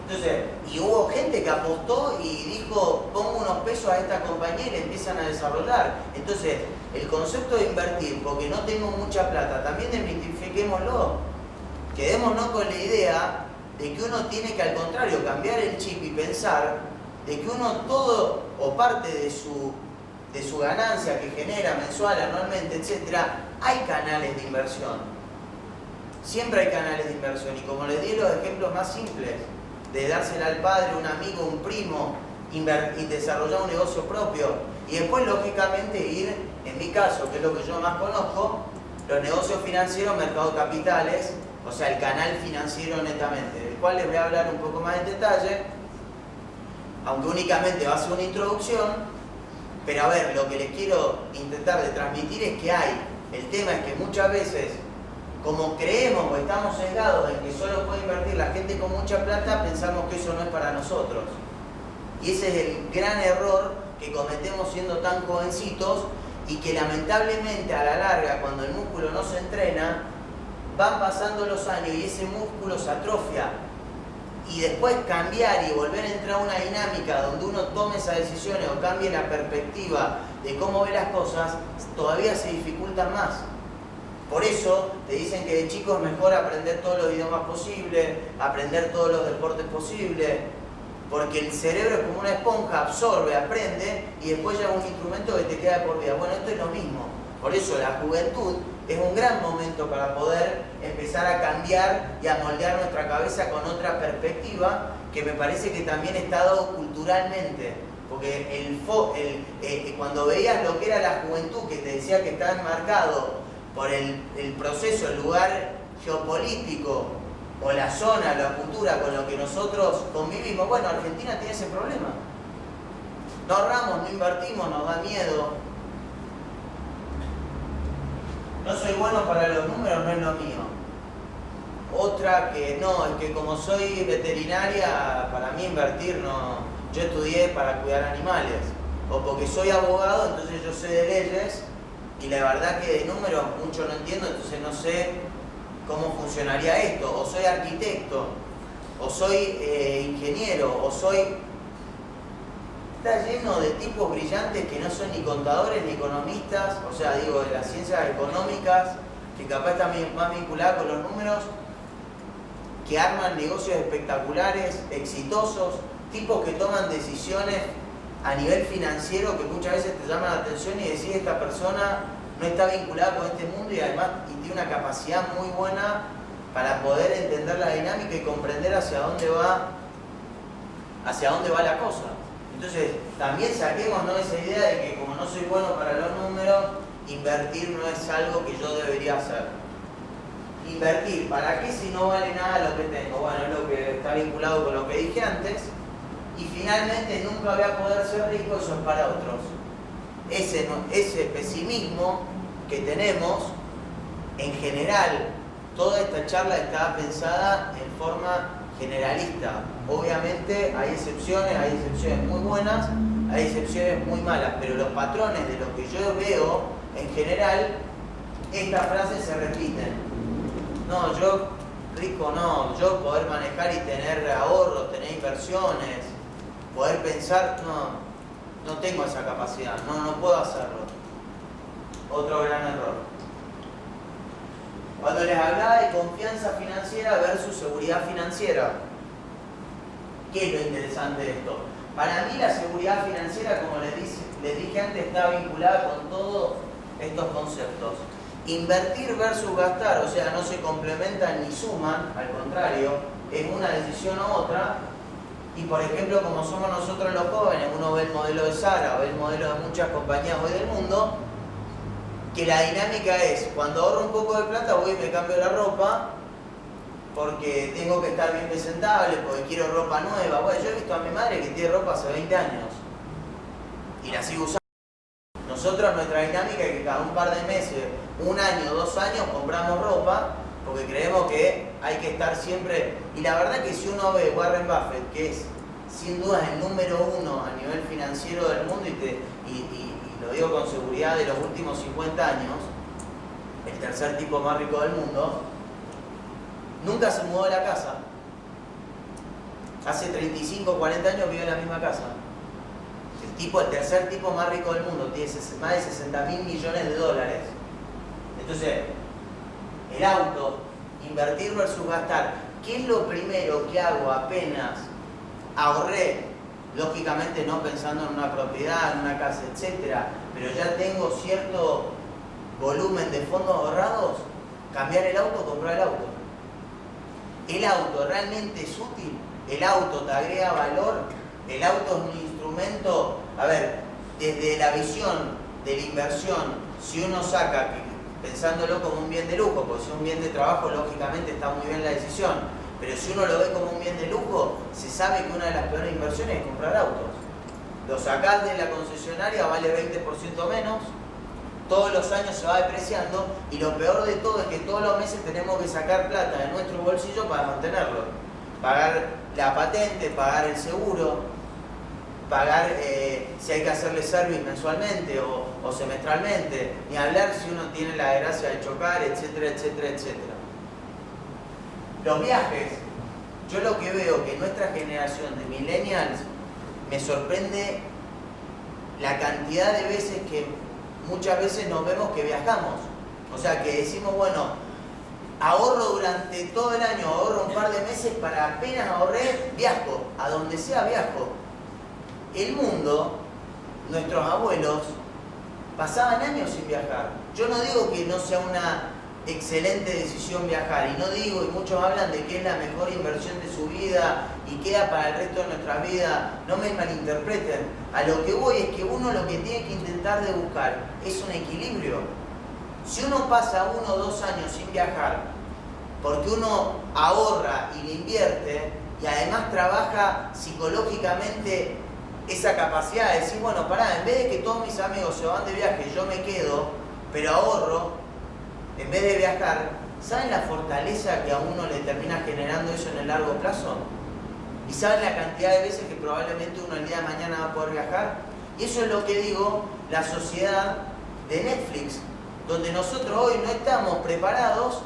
Entonces, y hubo gente que apostó y dijo, pongo unos pesos a esta compañía y le empiezan a desarrollar. Entonces, el concepto de invertir, porque no tengo mucha plata, también desmitifiquémoslo. Quedémonos con la idea de que uno tiene que, al contrario, cambiar el chip y pensar de que uno todo o parte de su ganancia que genera mensual, anualmente, etc., hay canales de inversión. Siempre hay canales de inversión. Y como les di los ejemplos más simples, de dársela al padre, un amigo, un primo, y desarrollar un negocio propio. Y después, lógicamente, ir, en mi caso, que es lo que yo más conozco, los negocios financieros, mercado de capitales, o sea, el canal financiero netamente, del cual les voy a hablar un poco más en detalle, aunque únicamente va a ser una introducción, pero a ver, lo que les quiero intentar de transmitir es que hay, el tema es que muchas veces, como creemos o estamos sesgados en que solo puede invertir la gente con mucha plata, pensamos que eso no es para nosotros. Y ese es el gran error que cometemos siendo tan jovencitos y que lamentablemente a la larga, cuando el músculo no se entrena, van pasando los años y ese músculo se atrofia. Y después cambiar y volver a entrar a una dinámica donde uno tome esas decisiones o cambie la perspectiva de cómo ve las cosas, todavía se dificultan más. Por eso te dicen que de chico es mejor aprender todos los idiomas posibles, aprender todos los deportes posibles, porque el cerebro es como una esponja, absorbe, aprende y después ya es un instrumento que te queda de por vida. Bueno, esto es lo mismo. Por eso la juventud es un gran momento para poder empezar a cambiar y a moldear nuestra cabeza con otra perspectiva que me parece que también está dado culturalmente. Porque cuando veías lo que era la juventud, que te decía que está enmarcado por el proceso, el lugar geopolítico o la zona, la cultura con lo que nosotros convivimos, bueno, Argentina tiene ese problema. No ahorramos, no invertimos, nos da miedo. No soy bueno para los números, no es lo mío. Otra que no, es que como soy veterinaria, para mí invertir no. Yo estudié para cuidar animales. O porque soy abogado, entonces yo sé de leyes. Y la verdad que de números mucho no entiendo, entonces no sé cómo funcionaría esto. O soy arquitecto, o soy ingeniero, o soy... Está lleno de tipos brillantes que no son ni contadores ni economistas, o sea, digo, de las ciencias económicas, que capaz están más vinculadas con los números, que arman negocios espectaculares, exitosos, tipos que toman decisiones a nivel financiero que muchas veces te llaman la atención y decís, esta persona no está vinculada con este mundo y además tiene una capacidad muy buena para poder entender la dinámica y comprender hacia dónde va la cosa. Entonces, también saquémonos esa idea de que como no soy bueno para los números, invertir no es algo que yo debería hacer. Invertir, ¿para qué si no vale nada lo que tengo? Bueno, es lo que está vinculado con lo que dije antes. Y finalmente nunca voy a poder ser rico, eso es para otros. Ese pesimismo que tenemos, en general, toda esta charla está pensada en forma generalista. Obviamente hay excepciones muy buenas, hay excepciones muy malas, pero los patrones de lo que yo veo, en general, estas frases se repiten. No, yo rico no, yo poder manejar y tener ahorros, tener inversiones, poder pensar, no tengo esa capacidad, no puedo hacerlo. Otro gran error. Cuando les hablaba de confianza financiera versus seguridad financiera, ¿qué es lo interesante de esto? Para mí la seguridad financiera, como les dije antes, está vinculada con todos estos conceptos. Invertir versus gastar, o sea, no se complementan ni suman, al contrario, es una decisión u otra. Y por ejemplo, como somos nosotros los jóvenes, uno ve el modelo de Zara, ve el modelo de muchas compañías hoy del mundo, que la dinámica es, cuando ahorro un poco de plata voy y me cambio la ropa, porque tengo que estar bien presentable, porque quiero ropa nueva. Bueno, yo he visto a mi madre que tiene ropa hace 20 años y la sigo usando. Nosotros nuestra dinámica es que cada un par de meses, un año, 2 años, compramos ropa, porque creemos que hay que estar siempre. Y la verdad que si uno ve Warren Buffett, que es sin duda el número 1 a nivel financiero del mundo, y lo digo con seguridad de los últimos 50 años, el tercer tipo más rico del mundo, nunca se mudó de la casa. Hace 35, 40 años vive en la misma casa. El tercer tipo más rico del mundo, tiene más de 60.000 millones de dólares. Entonces, el auto, invertir versus gastar, ¿qué es lo primero que hago apenas ahorré? Lógicamente no pensando en una propiedad, en una casa, etcétera, pero ya tengo cierto volumen de fondos ahorrados, cambiar el auto, comprar el auto. ¿El auto realmente es útil? ¿El auto te agrega valor? ¿El auto es un instrumento? A ver, desde la visión de la inversión, si uno saca, pensándolo como un bien de lujo, porque si es un bien de trabajo, lógicamente está muy bien la decisión, pero si uno lo ve como un bien de lujo, se sabe que una de las peores inversiones es comprar autos. Lo sacás de la concesionaria, vale 20% menos, todos los años se va depreciando, y lo peor de todo es que todos los meses tenemos que sacar plata de nuestro bolsillo para mantenerlo. Pagar la patente, pagar el seguro, pagar si hay que hacerle service mensualmente o semestralmente, ni hablar si uno tiene la desgracia de chocar, etcétera, etcétera, etcétera. Los viajes, yo lo que veo que nuestra generación de millennials me sorprende la cantidad de veces que muchas veces nos vemos que viajamos. O sea, que decimos, bueno, ahorro durante todo el año, ahorro un par de meses para apenas ahorré, viajo, a donde sea viajo. El mundo, nuestros abuelos, pasaban años sin viajar. Yo no digo que no sea una excelente decisión viajar, y no digo, y muchos hablan de que es la mejor inversión de su vida y queda para el resto de nuestra vida, no me malinterpreten. A lo que voy es que uno lo que tiene que intentar de buscar es un equilibrio. Si uno pasa 1 o 2 años sin viajar, porque uno ahorra y le invierte, y además trabaja psicológicamente esa capacidad de decir, bueno, pará, en vez de que todos mis amigos se van de viaje, yo me quedo, pero ahorro, en vez de viajar, ¿saben la fortaleza que a uno le termina generando eso en el largo plazo? ¿Y saben la cantidad de veces que probablemente uno el día de mañana va a poder viajar? Y eso es lo que digo, la sociedad de Netflix, donde nosotros hoy no estamos preparados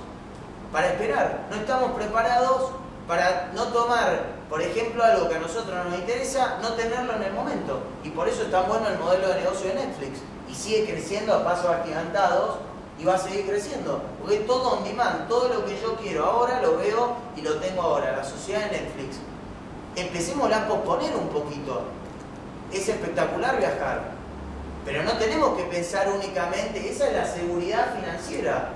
para esperar, no estamos preparados para no tomar, por ejemplo, algo que a nosotros no nos interesa, no tenerlo en el momento. Y por eso es tan bueno el modelo de negocio de Netflix. Y sigue creciendo a pasos agigantados y va a seguir creciendo. Porque todo on demand, todo lo que yo quiero ahora lo veo y lo tengo ahora. La sociedad de Netflix. Empecemos a posponer un poquito. Es espectacular viajar. Pero no tenemos que pensar únicamente, esa es la seguridad financiera.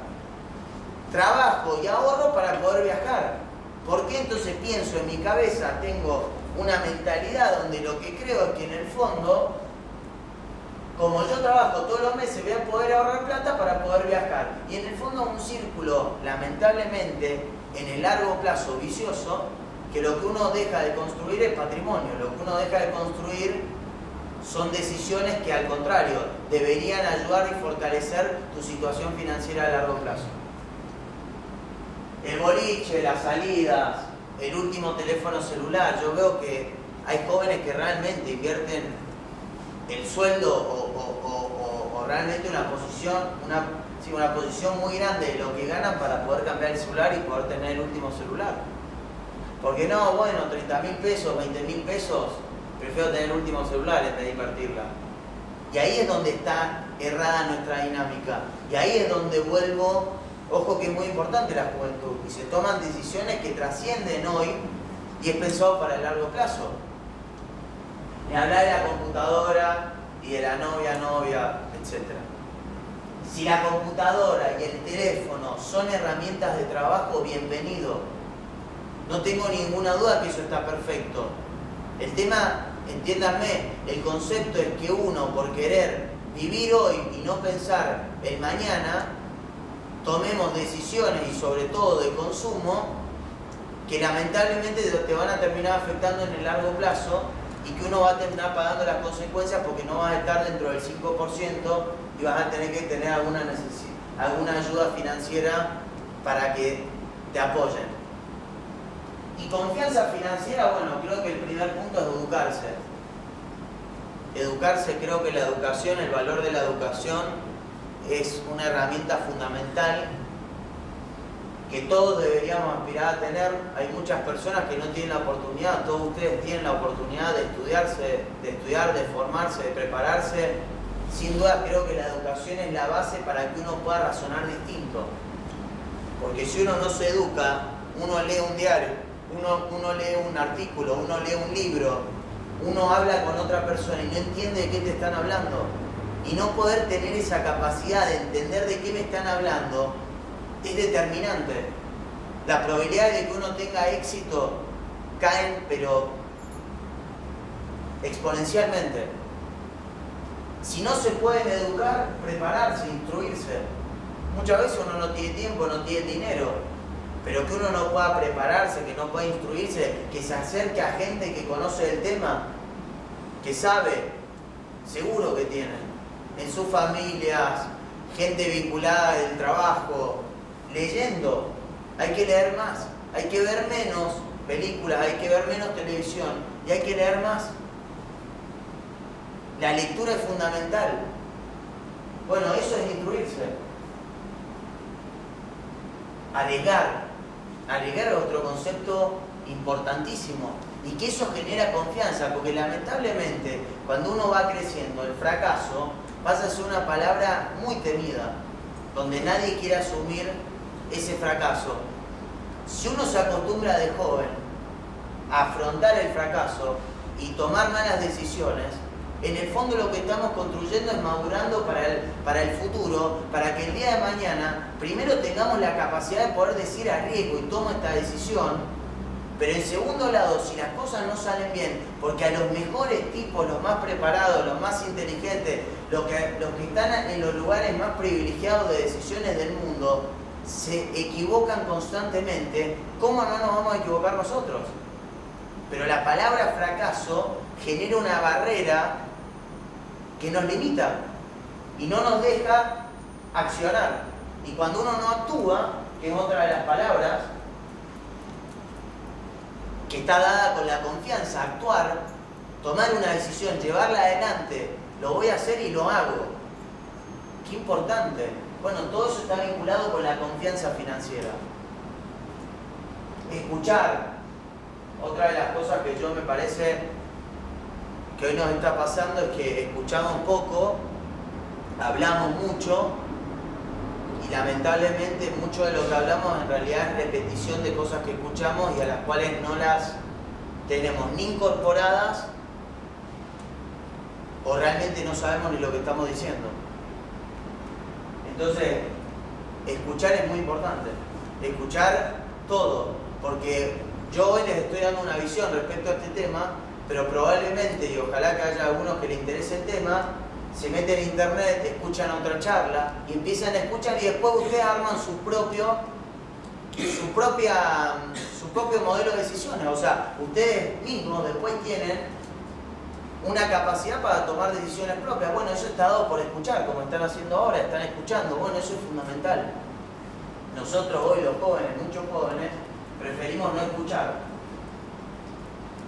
Trabajo y ahorro para poder viajar. ¿Por qué entonces pienso en mi cabeza, tengo una mentalidad donde lo que creo es que en el fondo, como yo trabajo todos los meses, voy a poder ahorrar plata para poder viajar? Y en el fondo un círculo, lamentablemente, en el largo plazo vicioso, que lo que uno deja de construir es patrimonio, lo que uno deja de construir son decisiones que al contrario, deberían ayudar y fortalecer tu situación financiera a largo plazo. El boliche, las salidas, el último teléfono celular. Yo veo que hay jóvenes que realmente invierten el sueldo o realmente una posición muy grande de lo que ganan para poder cambiar el celular y poder tener el último celular. Porque no, bueno, 30.000 pesos, 20.000 pesos, prefiero tener el último celular en vez de invertirla. Y ahí es donde está errada nuestra dinámica. Y ahí es donde vuelvo. Ojo que es muy importante la juventud y se toman decisiones que trascienden hoy y es pensado para el largo plazo. Ni hablar de la computadora y de la novia, etc. Si la computadora y el teléfono son herramientas de trabajo, bienvenido. No tengo ninguna duda que eso está perfecto. El tema, entiéndanme, el concepto es que uno, por querer vivir hoy y no pensar el mañana, tomemos decisiones y sobre todo de consumo que lamentablemente te van a terminar afectando en el largo plazo y que uno va a terminar pagando las consecuencias porque no vas a estar dentro del 5% y vas a tener que tener alguna ayuda financiera para que te apoyen. Y confianza financiera, bueno, creo que el primer punto es educarse. Creo que la educación, el valor de la educación es una herramienta fundamental que todos deberíamos aspirar a tener. Hay muchas personas que no tienen la oportunidad, todos ustedes tienen la oportunidad de estudiar, de formarse, de prepararse. Sin duda creo que la educación es la base para que uno pueda razonar distinto. Porque si uno no se educa, uno lee un diario, uno lee un artículo, uno lee un libro, uno habla con otra persona y no entiende de qué te están hablando. Y no poder tener esa capacidad de entender de qué me están hablando es determinante. Las probabilidades de que uno tenga éxito caen, pero exponencialmente. Si no se pueden educar, prepararse, instruirse. Muchas veces uno no tiene tiempo, no tiene dinero, pero que uno no pueda prepararse, que no pueda instruirse, que se acerque a gente que conoce el tema, que sabe, seguro que tienen, en sus familias, gente vinculada del trabajo, leyendo. Hay que leer más, hay que ver menos películas, hay que ver menos televisión y hay que leer más. La lectura es fundamental. Bueno, eso es instruirse. Alegar es otro concepto importantísimo y que eso genera confianza, porque lamentablemente cuando uno va creciendo, el fracaso pasa a ser una palabra muy temida, donde nadie quiere asumir ese fracaso. Si uno se acostumbra de joven a afrontar el fracaso y tomar malas decisiones, en el fondo lo que estamos construyendo es madurando para el futuro, para que el día de mañana primero tengamos la capacidad de poder decir arriesgo y tomo esta decisión, pero en segundo lado, si las cosas no salen bien, porque a los mejores tipos, los más preparados, los más inteligentes, los que están en los lugares más privilegiados de decisiones del mundo, se equivocan constantemente, ¿cómo no nos vamos a equivocar nosotros? Pero la palabra fracaso genera una barrera que nos limita y no nos deja accionar. Y cuando uno no actúa, que es otra de las palabras que está dada con la confianza, actuar, tomar una decisión, llevarla adelante, lo voy a hacer y lo hago. Qué importante. Bueno, todo eso está vinculado con la confianza financiera. Escuchar. Otra de las cosas que yo me parece que hoy nos está pasando es que escuchamos poco, hablamos mucho y lamentablemente mucho de lo que hablamos en realidad es repetición de cosas que escuchamos y a las cuales no las tenemos ni incorporadas o realmente no sabemos ni lo que estamos diciendo. Entonces, escuchar es muy importante, escuchar todo, porque yo hoy les estoy dando una visión respecto a este tema, pero probablemente, y ojalá que haya algunos que les interese el tema, se meten en internet, escuchan otra charla y empiezan a escuchar y después ustedes arman su propio modelo de decisiones. O sea, ustedes mismos después tienen una capacidad para tomar decisiones propias. Bueno, eso está dado por escuchar, como están haciendo ahora, están escuchando. Bueno, eso es fundamental. Nosotros hoy los jóvenes, muchos jóvenes, preferimos no escuchar.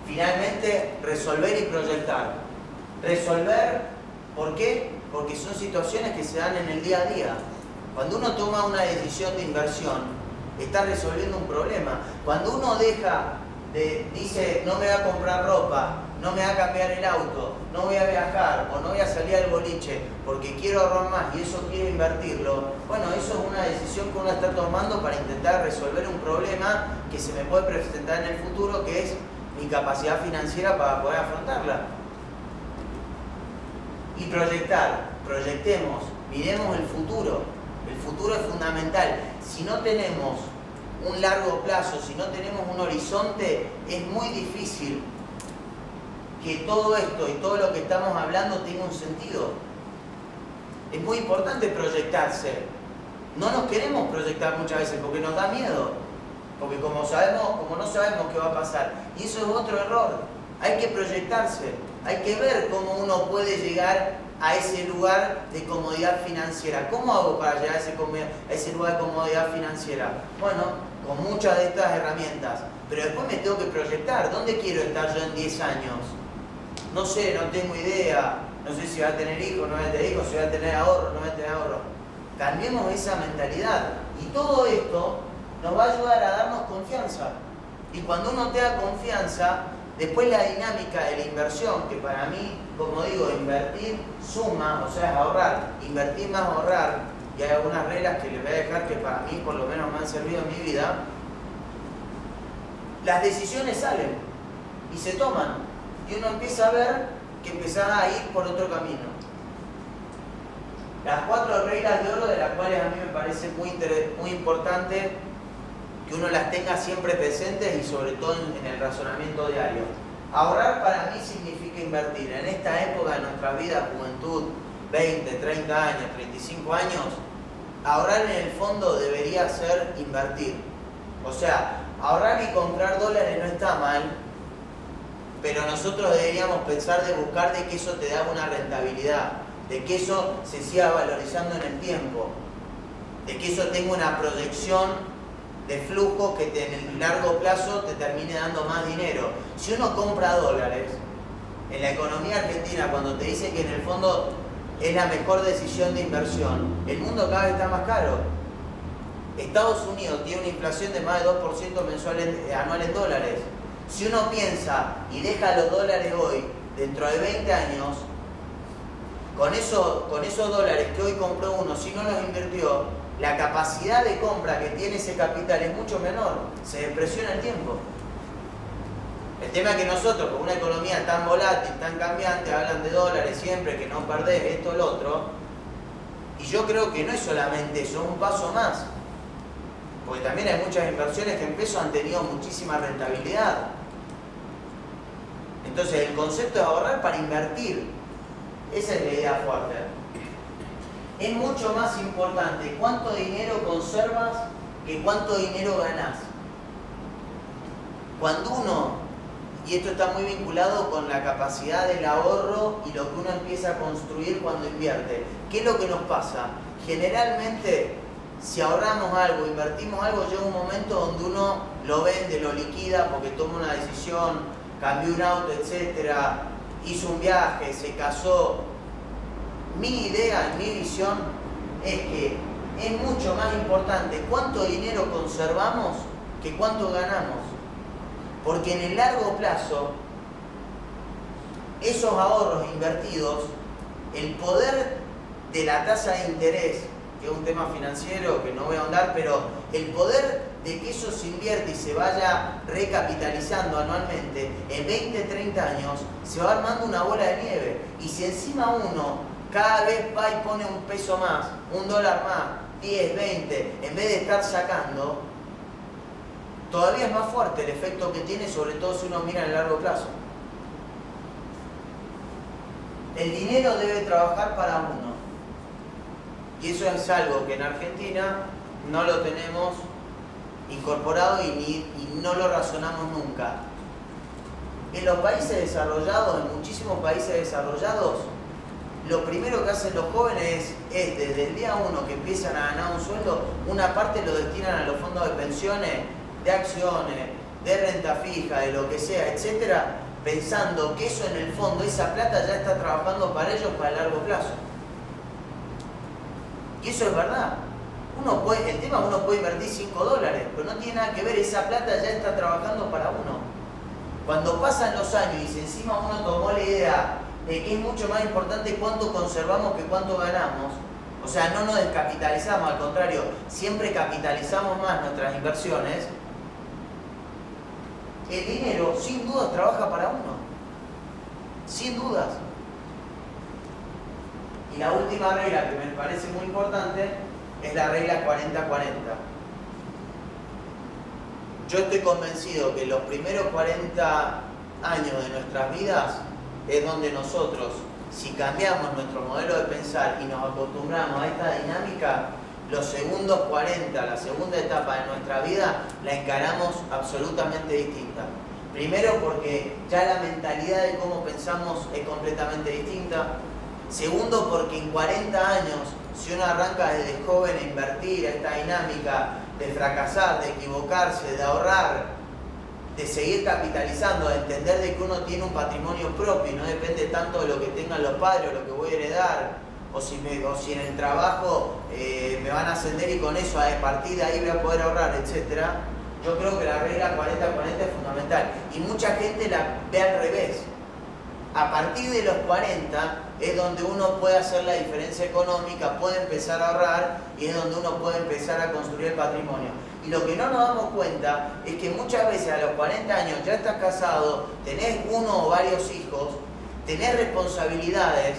Finalmente, resolver y proyectar. Resolver, ¿por qué? Porque son situaciones que se dan en el día a día. Cuando uno toma una decisión de inversión, está resolviendo un problema. Cuando uno dice, no me voy a comprar ropa, no me voy a cambiar el auto, no voy a viajar o no voy a salir al boliche porque quiero ahorrar más y eso quiero invertirlo, bueno, eso es una decisión que uno está tomando para intentar resolver un problema que se me puede presentar en el futuro, que es mi capacidad financiera para poder afrontarla. Y proyectar, proyectemos, miremos el futuro es fundamental. Si no tenemos un largo plazo, si no tenemos un horizonte, es muy difícil que todo esto y todo lo que estamos hablando tenga un sentido. Es muy importante proyectarse. No nos queremos proyectar muchas veces porque nos da miedo, porque como no sabemos qué va a pasar. Y eso es otro error. Hay que proyectarse, hay que ver cómo uno puede llegar a ese lugar de comodidad financiera. ¿Cómo hago para llegar a ese lugar de comodidad financiera? Bueno, con muchas de estas herramientas. Pero después me tengo que proyectar. ¿Dónde quiero estar yo en 10 años? No sé, no tengo idea. No sé si voy a tener hijos, no voy a tener hijos, si voy a tener ahorro, no voy a tener ahorro. Cambiemos esa mentalidad. Y todo esto nos va a ayudar a darnos confianza. Y cuando uno te da confianza, después la dinámica de la inversión, que para mí, como digo, invertir suma, o sea, es ahorrar. Invertir más ahorrar, y hay algunas reglas que les voy a dejar que para mí por lo menos me han servido en mi vida. Las decisiones salen y se toman. Y uno empieza a ver que empezás a ir por otro camino. Las 4 reglas de oro, de las cuales a mí me parece muy importante que uno las tenga siempre presentes y sobre todo en el razonamiento diario. Ahorrar para mí significa invertir. En esta época de nuestra vida, juventud, 20, 30 años, 35 años, ahorrar en el fondo debería ser invertir. O sea, ahorrar y comprar dólares no está mal, pero nosotros deberíamos pensar de buscar de que eso te da una rentabilidad, de que eso se siga valorizando en el tiempo, de que eso tenga una proyección de flujo que en el largo plazo te termine dando más dinero. Si uno compra dólares, en la economía argentina, cuando te dicen que en el fondo es la mejor decisión de inversión, el mundo cada vez está más caro. Estados Unidos tiene una inflación de más de 2% anual en dólares. Si uno piensa y deja los dólares hoy, dentro de 20 años, con esos dólares que hoy compró uno, si no los invirtió, la capacidad de compra que tiene ese capital es mucho menor, se depresiona el tiempo. El tema es que nosotros, con una economía tan volátil, tan cambiante, hablan de dólares siempre, que no perdés esto o lo otro, y yo creo que no es solamente eso, es un paso más. Porque también hay muchas inversiones que en pesos han tenido muchísima rentabilidad. Entonces el concepto de ahorrar para invertir, esa es la idea fuerte. Es mucho más importante cuánto dinero conservas que cuánto dinero ganás. Cuando uno, y esto está muy vinculado con la capacidad del ahorro y lo que uno empieza a construir cuando invierte. ¿Qué es lo que nos pasa? Generalmente, si ahorramos algo, invertimos algo, llega un momento donde uno lo vende, lo liquida porque toma una decisión, cambió un auto, etcétera, hizo un viaje, se casó. Mi idea, mi visión es que es mucho más importante cuánto dinero conservamos que cuánto ganamos. Porque en el largo plazo, esos ahorros invertidos, el poder de la tasa de interés, que es un tema financiero que no voy a ahondar, pero el poder de que eso se invierte y se vaya recapitalizando anualmente, en 20, 30 años, se va armando una bola de nieve. Y si encima uno cada vez va y pone un peso más, un dólar más, 10, 20, en vez de estar sacando, todavía es más fuerte el efecto que tiene, sobre todo si uno mira en el largo plazo. El dinero debe trabajar para uno. Y eso es algo que en Argentina no lo tenemos incorporado y no lo razonamos nunca. En los países desarrollados, en muchísimos países desarrollados, lo primero que hacen los jóvenes es desde el día 1 que empiezan a ganar un sueldo, una parte lo destinan a los fondos de pensiones, de acciones, de renta fija, de lo que sea, etcétera, pensando que eso en el fondo, esa plata ya está trabajando para ellos para el largo plazo. Y eso es verdad. El tema es que uno puede invertir 5 dólares, pero no tiene nada que ver, esa plata ya está trabajando para uno. Cuando pasan los años y si encima uno tomó la idea de que es mucho más importante cuánto conservamos que cuánto ganamos, o sea, no nos descapitalizamos, al contrario, siempre capitalizamos más nuestras inversiones, el dinero sin dudas trabaja para uno, sin dudas. Y la última regla que me parece muy importante es la regla 40-40. Yo estoy convencido que los primeros 40 años de nuestras vidas es donde nosotros, si cambiamos nuestro modelo de pensar y nos acostumbramos a esta dinámica, los segundos 40, la segunda etapa de nuestra vida, la encaramos absolutamente distinta. Primero porque ya la mentalidad de cómo pensamos es completamente distinta. Segundo porque en 40 años, si uno arranca desde joven a invertir a esta dinámica de fracasar, de equivocarse, de ahorrar, de seguir capitalizando, de entender de que uno tiene un patrimonio propio y no depende tanto de lo que tengan los padres o lo que voy a heredar, o si en el trabajo me van a ascender y con eso a partir de ahí voy a poder ahorrar, etc. Yo creo que la regla 40-40 es fundamental y mucha gente la ve al revés. A partir de los 40 es donde uno puede hacer la diferencia económica, puede empezar a ahorrar y es donde uno puede empezar a construir el patrimonio. Y lo que no nos damos cuenta es que muchas veces a los 40 años ya estás casado, tenés uno o varios hijos, tenés responsabilidades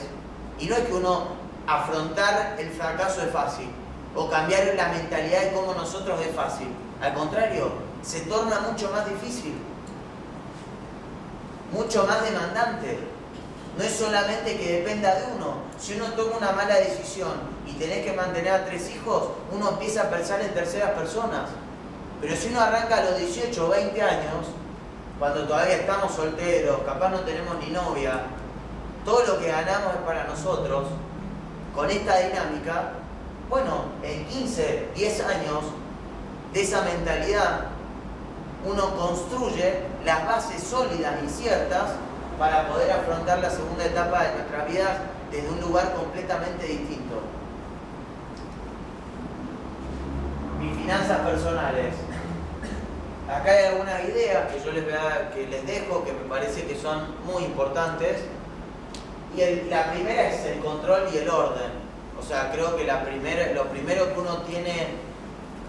y no es que uno afrontar el fracaso es fácil o cambiar la mentalidad de cómo nosotros es fácil. Al contrario, se torna mucho más difícil, mucho más demandante. No es solamente que dependa de uno. Si uno toma una mala decisión y tenés que mantener a 3 hijos, uno empieza a pensar en terceras personas. Pero si uno arranca a los 18 o 20 años, cuando todavía estamos solteros, capaz no tenemos ni novia, todo lo que ganamos es para nosotros, con esta dinámica, bueno, en 15, 10 años de esa mentalidad, uno construye las bases sólidas y ciertas para poder afrontar la segunda etapa de nuestras vidas desde un lugar completamente distinto. Mis finanzas personales. Acá hay algunas ideas que yo les dejo, que me parece que son muy importantes. Y la primera es el control y el orden. O sea, creo que lo primero que uno tiene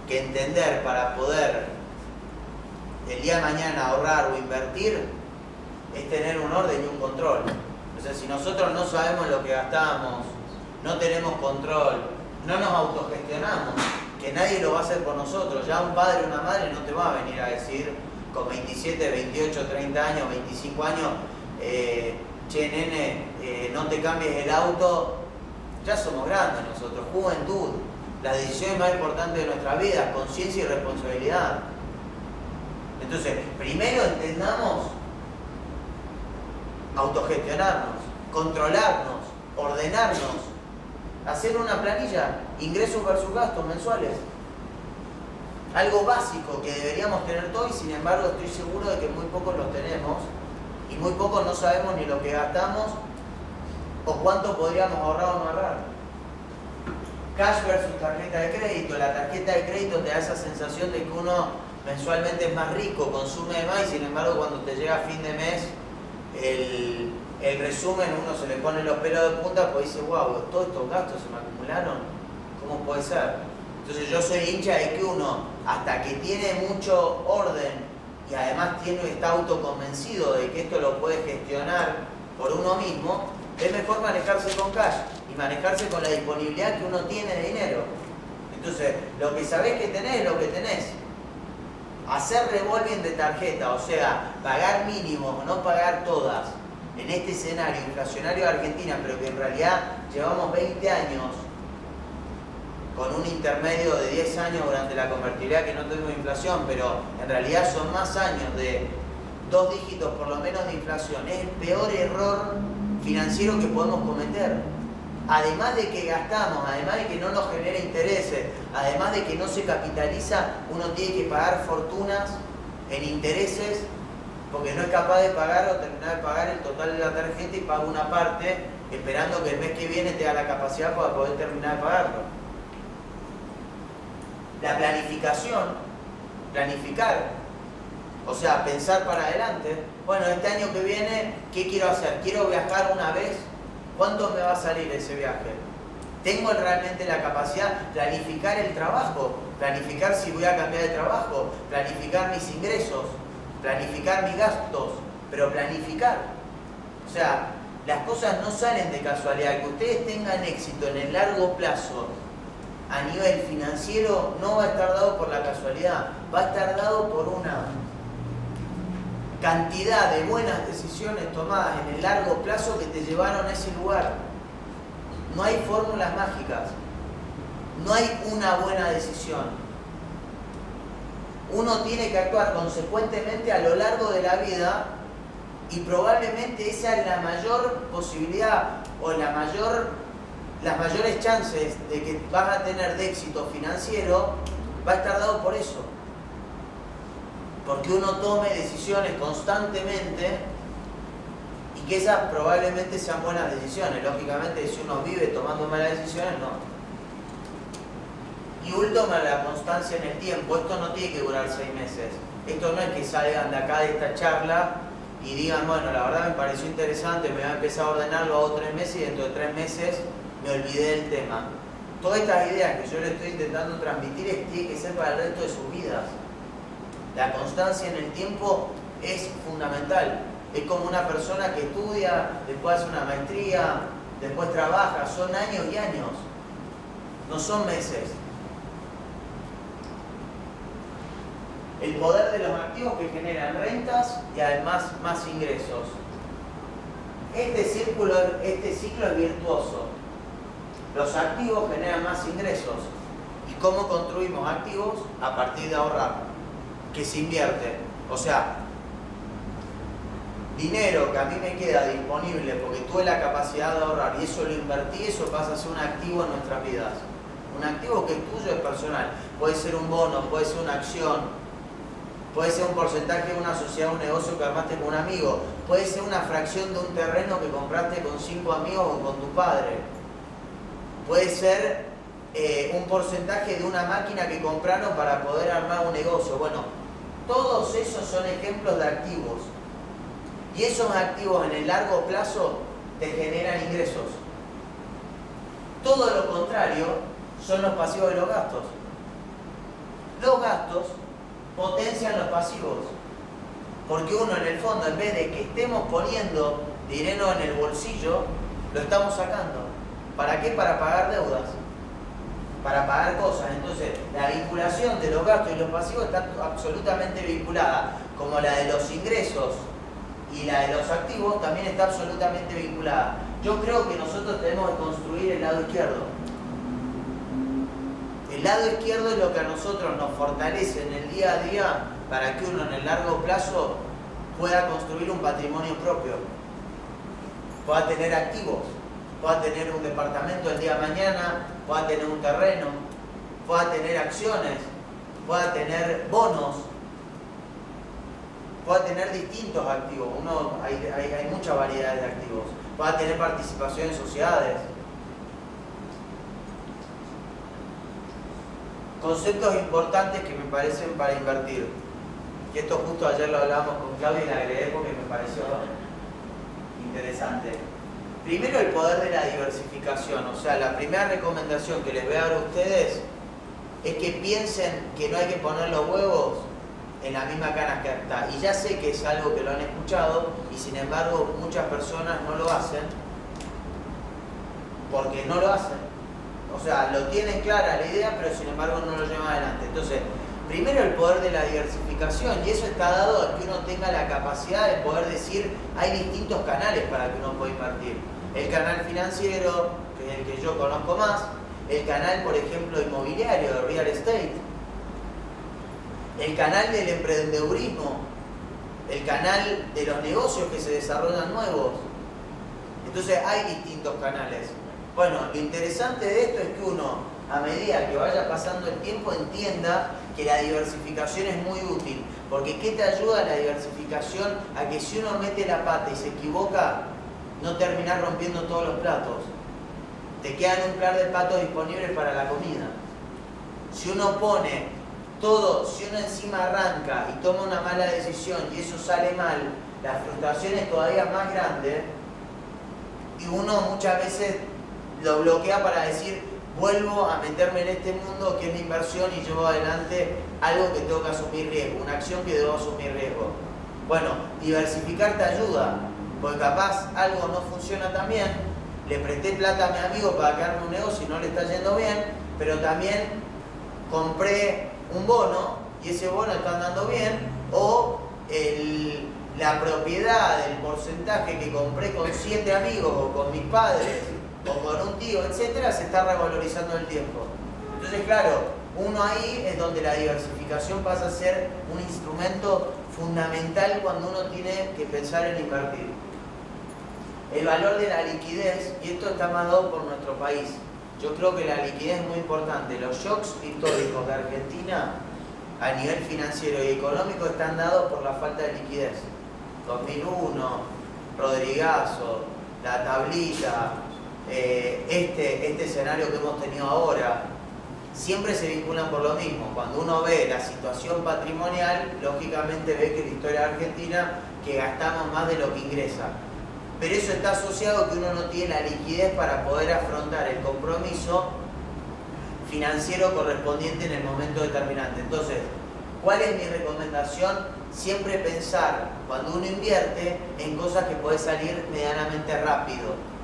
que entender para poder el día de mañana ahorrar o invertir es tener un orden y un control. O sea, si nosotros no sabemos lo que gastamos, no tenemos control, no nos autogestionamos, que nadie lo va a hacer por nosotros. Ya un padre o una madre no te va a venir a decir con 27, 28, 30 años, 25 años, che nene, no te cambies el auto. Ya somos grandes nosotros, juventud, las decisiones más importantes de nuestra vida, conciencia y responsabilidad. Entonces, primero entendamos autogestionarnos, controlarnos, ordenarnos, hacer una planilla, ingresos versus gastos mensuales. Algo básico que deberíamos tener todos y sin embargo estoy seguro de que muy pocos los tenemos y muy pocos no sabemos ni lo que gastamos o cuánto podríamos ahorrar o no ahorrar. Cash versus tarjeta de crédito. La tarjeta de crédito te da esa sensación de que uno mensualmente es más rico, consume más y sin embargo cuando te llega a fin de mes el resumen uno se le pone los pelos de punta porque dice wow, todos estos gastos se me acumularon, ¿cómo puede ser? Entonces yo soy hincha de que uno hasta que tiene mucho orden y además está autoconvencido de que esto lo puede gestionar por uno mismo, es mejor manejarse con cash y manejarse con la disponibilidad que uno tiene de dinero. Entonces lo que sabés que tenés es lo que tenés. Hacer revolving de tarjeta, o sea, pagar mínimos o no pagar todas, en este escenario inflacionario de Argentina, pero que en realidad llevamos 20 años con un intermedio de 10 años durante la convertibilidad que no tuvimos inflación, pero en realidad son más años de 2 dígitos por lo menos de inflación. Es el peor error financiero que podemos cometer. Además de que gastamos, además de que no nos genera intereses, además de que no se capitaliza, uno tiene que pagar fortunas en intereses porque no es capaz de pagar o terminar de pagar el total de la tarjeta y paga una parte esperando que el mes que viene te da la capacidad para poder terminar de pagarlo. La planificación, planificar, o sea, pensar para adelante. Bueno, este año que viene, ¿qué quiero hacer? ¿Quiero viajar una vez? ¿Cuánto me va a salir ese viaje? ¿Tengo realmente la capacidad de planificar el trabajo? Planificar si voy a cambiar de trabajo, planificar mis ingresos, planificar mis gastos, pero planificar. O sea, las cosas no salen de casualidad. Que ustedes tengan éxito en el largo plazo a nivel financiero no va a estar dado por la casualidad, va a estar dado por una cantidad de buenas decisiones tomadas en el largo plazo que te llevaron a ese lugar. No hay fórmulas mágicas, no hay una buena decisión. Uno tiene que actuar consecuentemente a lo largo de la vida y probablemente esa es la mayor posibilidad o las mayores chances de que vas a tener de éxito financiero va a estar dado por eso. Porque uno tome decisiones constantemente y que esas probablemente sean buenas decisiones. Lógicamente, si uno vive tomando malas decisiones, no. Y último, la constancia en el tiempo. Esto no tiene que durar 6 meses. Esto no es que salgan de acá de esta charla y digan, bueno, la verdad me pareció interesante, me voy a empezar a ordenarlo, hago 3 meses y dentro de 3 meses me olvidé del tema. Todas estas ideas que yo les estoy intentando transmitir tienen que ser para el resto de sus vidas. La constancia en el tiempo es fundamental. Es como una persona que estudia, después hace una maestría, después trabaja. Son años y años. No son meses. El poder de los activos que generan rentas y además más ingresos. Este ciclo es virtuoso. Los activos generan más ingresos. ¿Y cómo construimos activos? A partir de ahorrar, que se invierte. O sea, dinero que a mí me queda disponible porque tuve la capacidad de ahorrar y eso lo invertí, eso pasa a ser un activo en nuestras vidas. Un activo que es tuyo, es personal. Puede ser un bono, puede ser una acción, puede ser un porcentaje de una sociedad, un negocio que armaste con un amigo, puede ser una fracción de un terreno que compraste con 5 amigos o con tu padre. Puede ser un porcentaje de una máquina que compraron para poder armar un negocio. Bueno, todos esos son ejemplos de activos. Y esos activos en el largo plazo te generan ingresos. Todo lo contrario son los pasivos de los gastos. Los gastos potencian los pasivos. Porque uno en el fondo, en vez de que estemos poniendo dinero en el bolsillo, lo estamos sacando. ¿Para qué? Para pagar deudas, para pagar cosas. Entonces, la vinculación de los gastos y los pasivos está absolutamente vinculada, como la de los ingresos y la de los activos también está absolutamente vinculada. Yo creo que nosotros tenemos que construir el lado izquierdo. El lado izquierdo es lo que a nosotros nos fortalece en el día a día para que uno en el largo plazo pueda construir un patrimonio propio, pueda tener activos. Pueda tener un departamento el día de mañana, pueda tener un terreno, pueda tener acciones, pueda tener bonos, pueda tener distintos activos. Hay muchas variedades de activos. Pueda tener participación en sociedades. Conceptos importantes que me parecen para invertir. Y esto justo ayer lo hablábamos con Claudia y le agregué porque me pareció interesante. Primero, el poder de la diversificación. O sea, la primera recomendación que les voy a dar a ustedes es que piensen que no hay que poner los huevos en la misma canasta. Y ya sé que es algo que lo han escuchado y sin embargo muchas personas no lo hacen porque no lo hacen. O sea, lo tienen clara la idea, pero sin embargo no lo llevan adelante. Entonces, primero el poder de la diversificación, y eso está dado a que uno tenga la capacidad de poder decir, hay distintos canales para que uno pueda invertir. El canal financiero, que es el que yo conozco más, el canal, por ejemplo, inmobiliario, de real estate, el canal del emprendedurismo, el canal de los negocios que se desarrollan nuevos. Entonces hay distintos canales. Bueno, lo interesante de esto es que uno, a medida que vaya pasando el tiempo, entienda que la diversificación es muy útil. Porque ¿qué te ayuda la diversificación? A que si uno mete la pata y se equivoca, no terminar rompiendo todos los platos. Te quedan un par de platos disponibles para la comida. Si uno pone todo, si uno encima arranca y toma una mala decisión y eso sale mal, la frustración es todavía más grande y uno muchas veces lo bloquea para decir, vuelvo a meterme en este mundo que es mi inversión y llevo adelante algo que tengo que asumir riesgo, una acción que debo asumir riesgo. Bueno, diversificar te ayuda, porque capaz algo no funciona tan bien, le presté plata a mi amigo para crearme un negocio y no le está yendo bien, pero también compré un bono y ese bono está andando bien, o la propiedad del porcentaje que compré con 7 amigos o con mis padres o con un tío, etcétera, se está revalorizando en el tiempo. Entonces, claro, uno ahí es donde la diversificación pasa a ser un instrumento fundamental cuando uno tiene que pensar en invertir. El valor de la liquidez, y esto está más dado por nuestro país. Yo creo que la liquidez es muy importante. Los shocks históricos de Argentina a nivel financiero y económico están dados por la falta de liquidez. 2001, Rodrigazo, la tablita, este escenario que hemos tenido ahora, siempre se vinculan por lo mismo. Cuando uno ve la situación patrimonial, lógicamente ve que la historia argentina, que gastamos más de lo que ingresa. Pero eso está asociado a que uno no tiene la liquidez para poder afrontar el compromiso financiero correspondiente en el momento determinante. Entonces, ¿cuál es mi recomendación? Siempre pensar, cuando uno invierte, en cosas que puede salir medianamente rápido.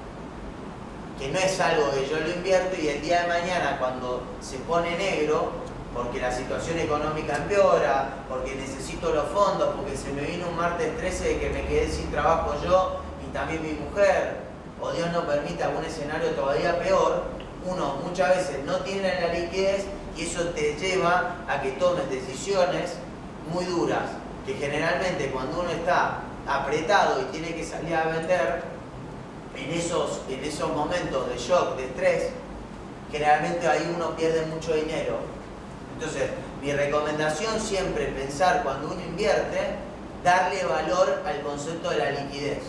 Que no es algo que yo lo invierto y el día de mañana, cuando se pone negro, porque la situación económica empeora, porque necesito los fondos, porque se me vino un martes 13 de que me quedé sin trabajo yo y también mi mujer, o Dios no permita algún escenario todavía peor, uno muchas veces no tiene la liquidez y eso te lleva a que tomes decisiones muy duras, que generalmente cuando uno está apretado y tiene que salir a vender, en esos momentos de shock, de estrés, generalmente ahí uno pierde mucho dinero. Entonces, mi recomendación siempre es pensar cuando uno invierte, darle valor al concepto de la liquidez.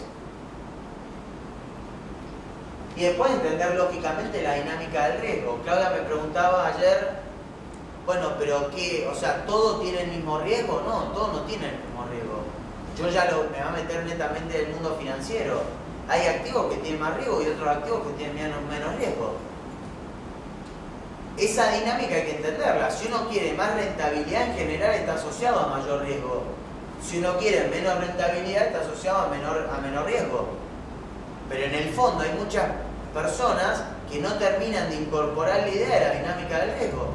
Y después entender lógicamente la dinámica del riesgo. Claudia me preguntaba ayer, bueno, pero ¿qué? O sea, ¿todo tiene el mismo riesgo? No, todo no tiene el mismo riesgo. Yo ya me va a meter netamente en el mundo financiero. Hay activos que tienen más riesgo y otros activos que tienen menos riesgo. Esa dinámica hay que entenderla. Si uno quiere más rentabilidad, en general está asociado a mayor riesgo. Si uno quiere menos rentabilidad, está asociado a menor riesgo. Pero en el fondo hay muchas personas que no terminan de incorporar la idea de la dinámica del riesgo.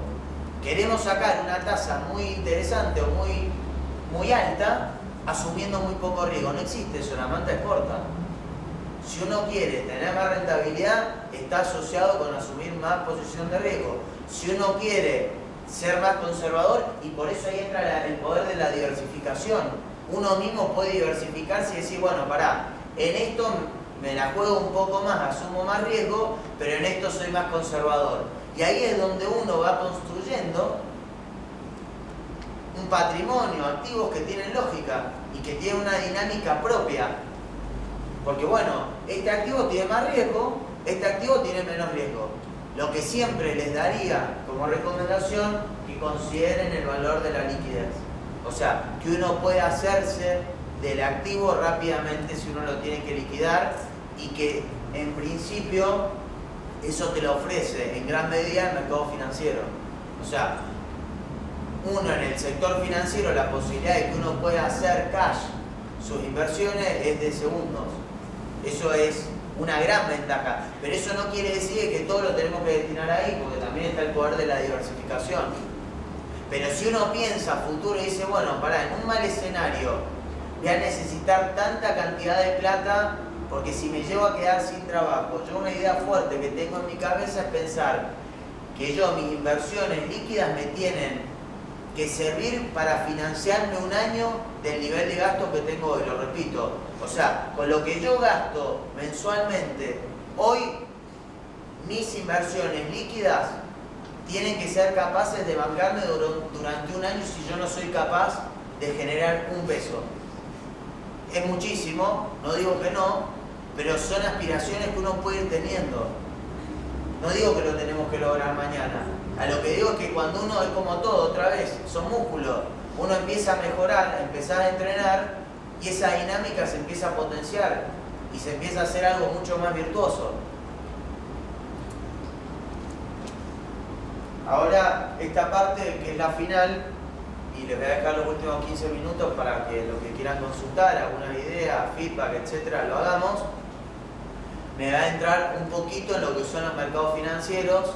Queremos sacar una tasa muy interesante o muy alta asumiendo muy poco riesgo. No existe eso, la manta es corta. Si uno quiere tener más rentabilidad, está asociado con asumir más posición de riesgo. Si uno quiere ser más conservador, y por eso ahí entra el poder de la diversificación. Uno mismo puede diversificarse y decir, bueno, pará, en esto me la juego un poco más, asumo más riesgo, pero en esto soy más conservador. Y ahí es donde uno va construyendo un patrimonio, activos que tienen lógica y que tienen una dinámica propia. Porque bueno, este activo tiene más riesgo, este activo tiene menos riesgo. Lo que siempre les daría como recomendación, que consideren el valor de la liquidez. O sea, que uno pueda hacerse del activo rápidamente si uno lo tiene que liquidar y que en principio eso te lo ofrece en gran medida el mercado financiero. O sea, uno en el sector financiero, la posibilidad de que uno pueda hacer cash sus inversiones es de segundos. Eso es una gran ventaja, pero eso no quiere decir que todo lo tenemos que destinar ahí, porque también está el poder de la diversificación. Pero si uno piensa a futuro y dice, bueno, pará, en un mal escenario voy a necesitar tanta cantidad de plata, porque si me llevo a quedar sin trabajo, yo una idea fuerte que tengo en mi cabeza es pensar que mis inversiones líquidas me tienen que servir para financiarme un año del nivel de gasto que tengo hoy, lo repito. O sea, con lo que yo gasto mensualmente, hoy mis inversiones líquidas tienen que ser capaces de bancarme durante un año si yo no soy capaz de generar un peso. Es muchísimo, no digo que no, pero son aspiraciones que uno puede ir teniendo. No digo que lo tenemos que lograr mañana. A lo que digo es que cuando uno, es como todo, otra vez, son músculos. Uno empieza a mejorar, empezar a entrenar y esa dinámica se empieza a potenciar y se empieza a hacer algo mucho más virtuoso. Ahora, esta parte que es la final, y les voy a dejar los últimos 15 minutos para que los que quieran consultar, alguna idea, feedback, etcétera, lo hagamos. Me va a entrar un poquito en lo que son los mercados financieros,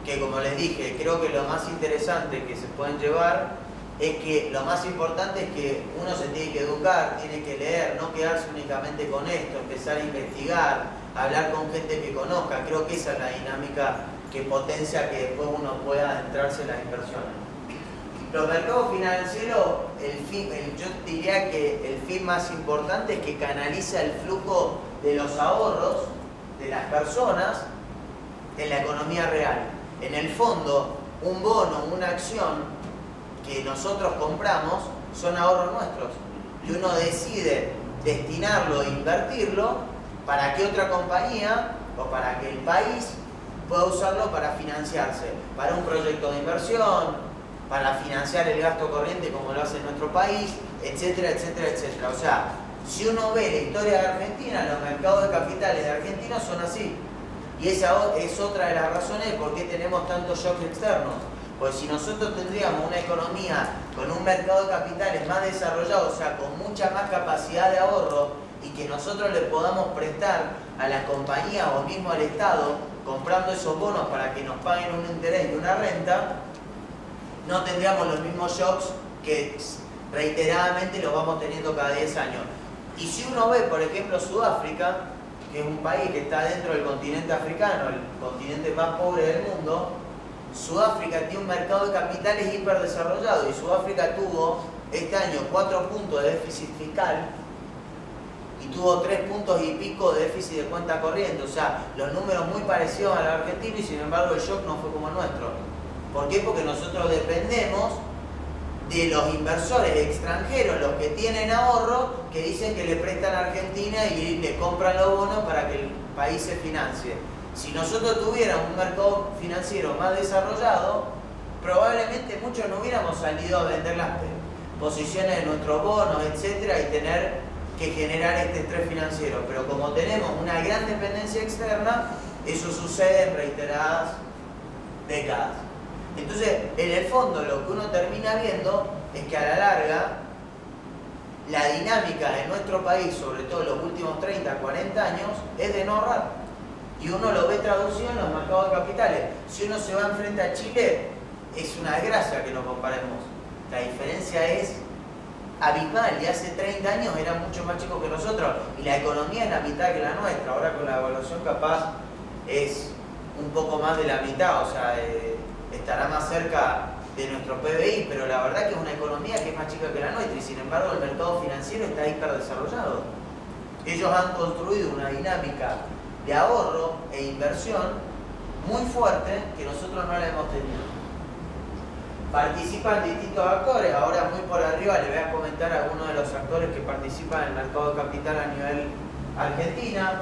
que como les dije, creo que lo más interesante que se pueden llevar es que lo más importante es que uno se tiene que educar, tiene que leer, no quedarse únicamente con esto, empezar a investigar, hablar con gente que conozca. Creo que esa es la dinámica que potencia que después uno pueda adentrarse en las inversiones. Los mercados financieros, yo diría que el fin más importante es que canaliza el flujo de los ahorros de las personas en la economía real. En el fondo, un bono, una acción que nosotros compramos son ahorros nuestros. Y uno decide destinarlo e invertirlo para que otra compañía o para que el país pueda usarlo para financiarse, para un proyecto de inversión, para financiar el gasto corriente como lo hace nuestro país, etcétera, etcétera, etcétera. O sea, si uno ve la historia de Argentina, los mercados de capitales de Argentina son así. Y esa es otra de las razones de por qué tenemos tantos shocks externos. Pues si nosotros tendríamos una economía con un mercado de capitales más desarrollado, o sea, con mucha más capacidad de ahorro, y que nosotros le podamos prestar a las compañías o mismo al Estado, comprando esos bonos para que nos paguen un interés y una renta, no tendríamos los mismos shocks que reiteradamente los vamos teniendo cada 10 años. Y si uno ve, por ejemplo, Sudáfrica, que es un país que está dentro del continente africano, el continente más pobre del mundo, Sudáfrica tiene un mercado de capitales hiperdesarrollado y Sudáfrica tuvo este año 4 puntos de déficit fiscal y tuvo 3 puntos y pico de déficit de cuenta corriente. O sea, los números muy parecidos al argentino y sin embargo el shock no fue como el nuestro. ¿Por qué? Porque nosotros dependemos de los inversores extranjeros, los que tienen ahorro, que dicen que le prestan a Argentina y le compran los bonos para que el país se financie. Si nosotros tuviéramos un mercado financiero más desarrollado, probablemente muchos no hubiéramos salido a vender las posiciones de nuestros bonos, etcétera, y tener que generar este estrés financiero. Pero como tenemos una gran dependencia externa, eso sucede en reiteradas décadas. Entonces, en el fondo, lo que uno termina viendo es que a la larga, la dinámica de nuestro país, sobre todo en los últimos 30, 40 años, es de no ahorrar. Y uno lo ve traducido en los mercados de capitales. Si uno se va enfrente a Chile, es una desgracia que nos comparemos. La diferencia es abismal, y hace 30 años era mucho más chico que nosotros, y la economía es la mitad que la nuestra. Ahora con la evaluación capaz es un poco más de la mitad, o sea, estará más cerca de nuestro PBI, pero la verdad que es una economía que es más chica que la nuestra, y sin embargo el mercado financiero está hiperdesarrollado. Ellos han construido una dinámica de ahorro e inversión muy fuerte que nosotros no la hemos tenido. Participan distintos actores. Ahora muy por arriba les voy a comentar a algunos de los actores que participan en el mercado de capital a nivel Argentina.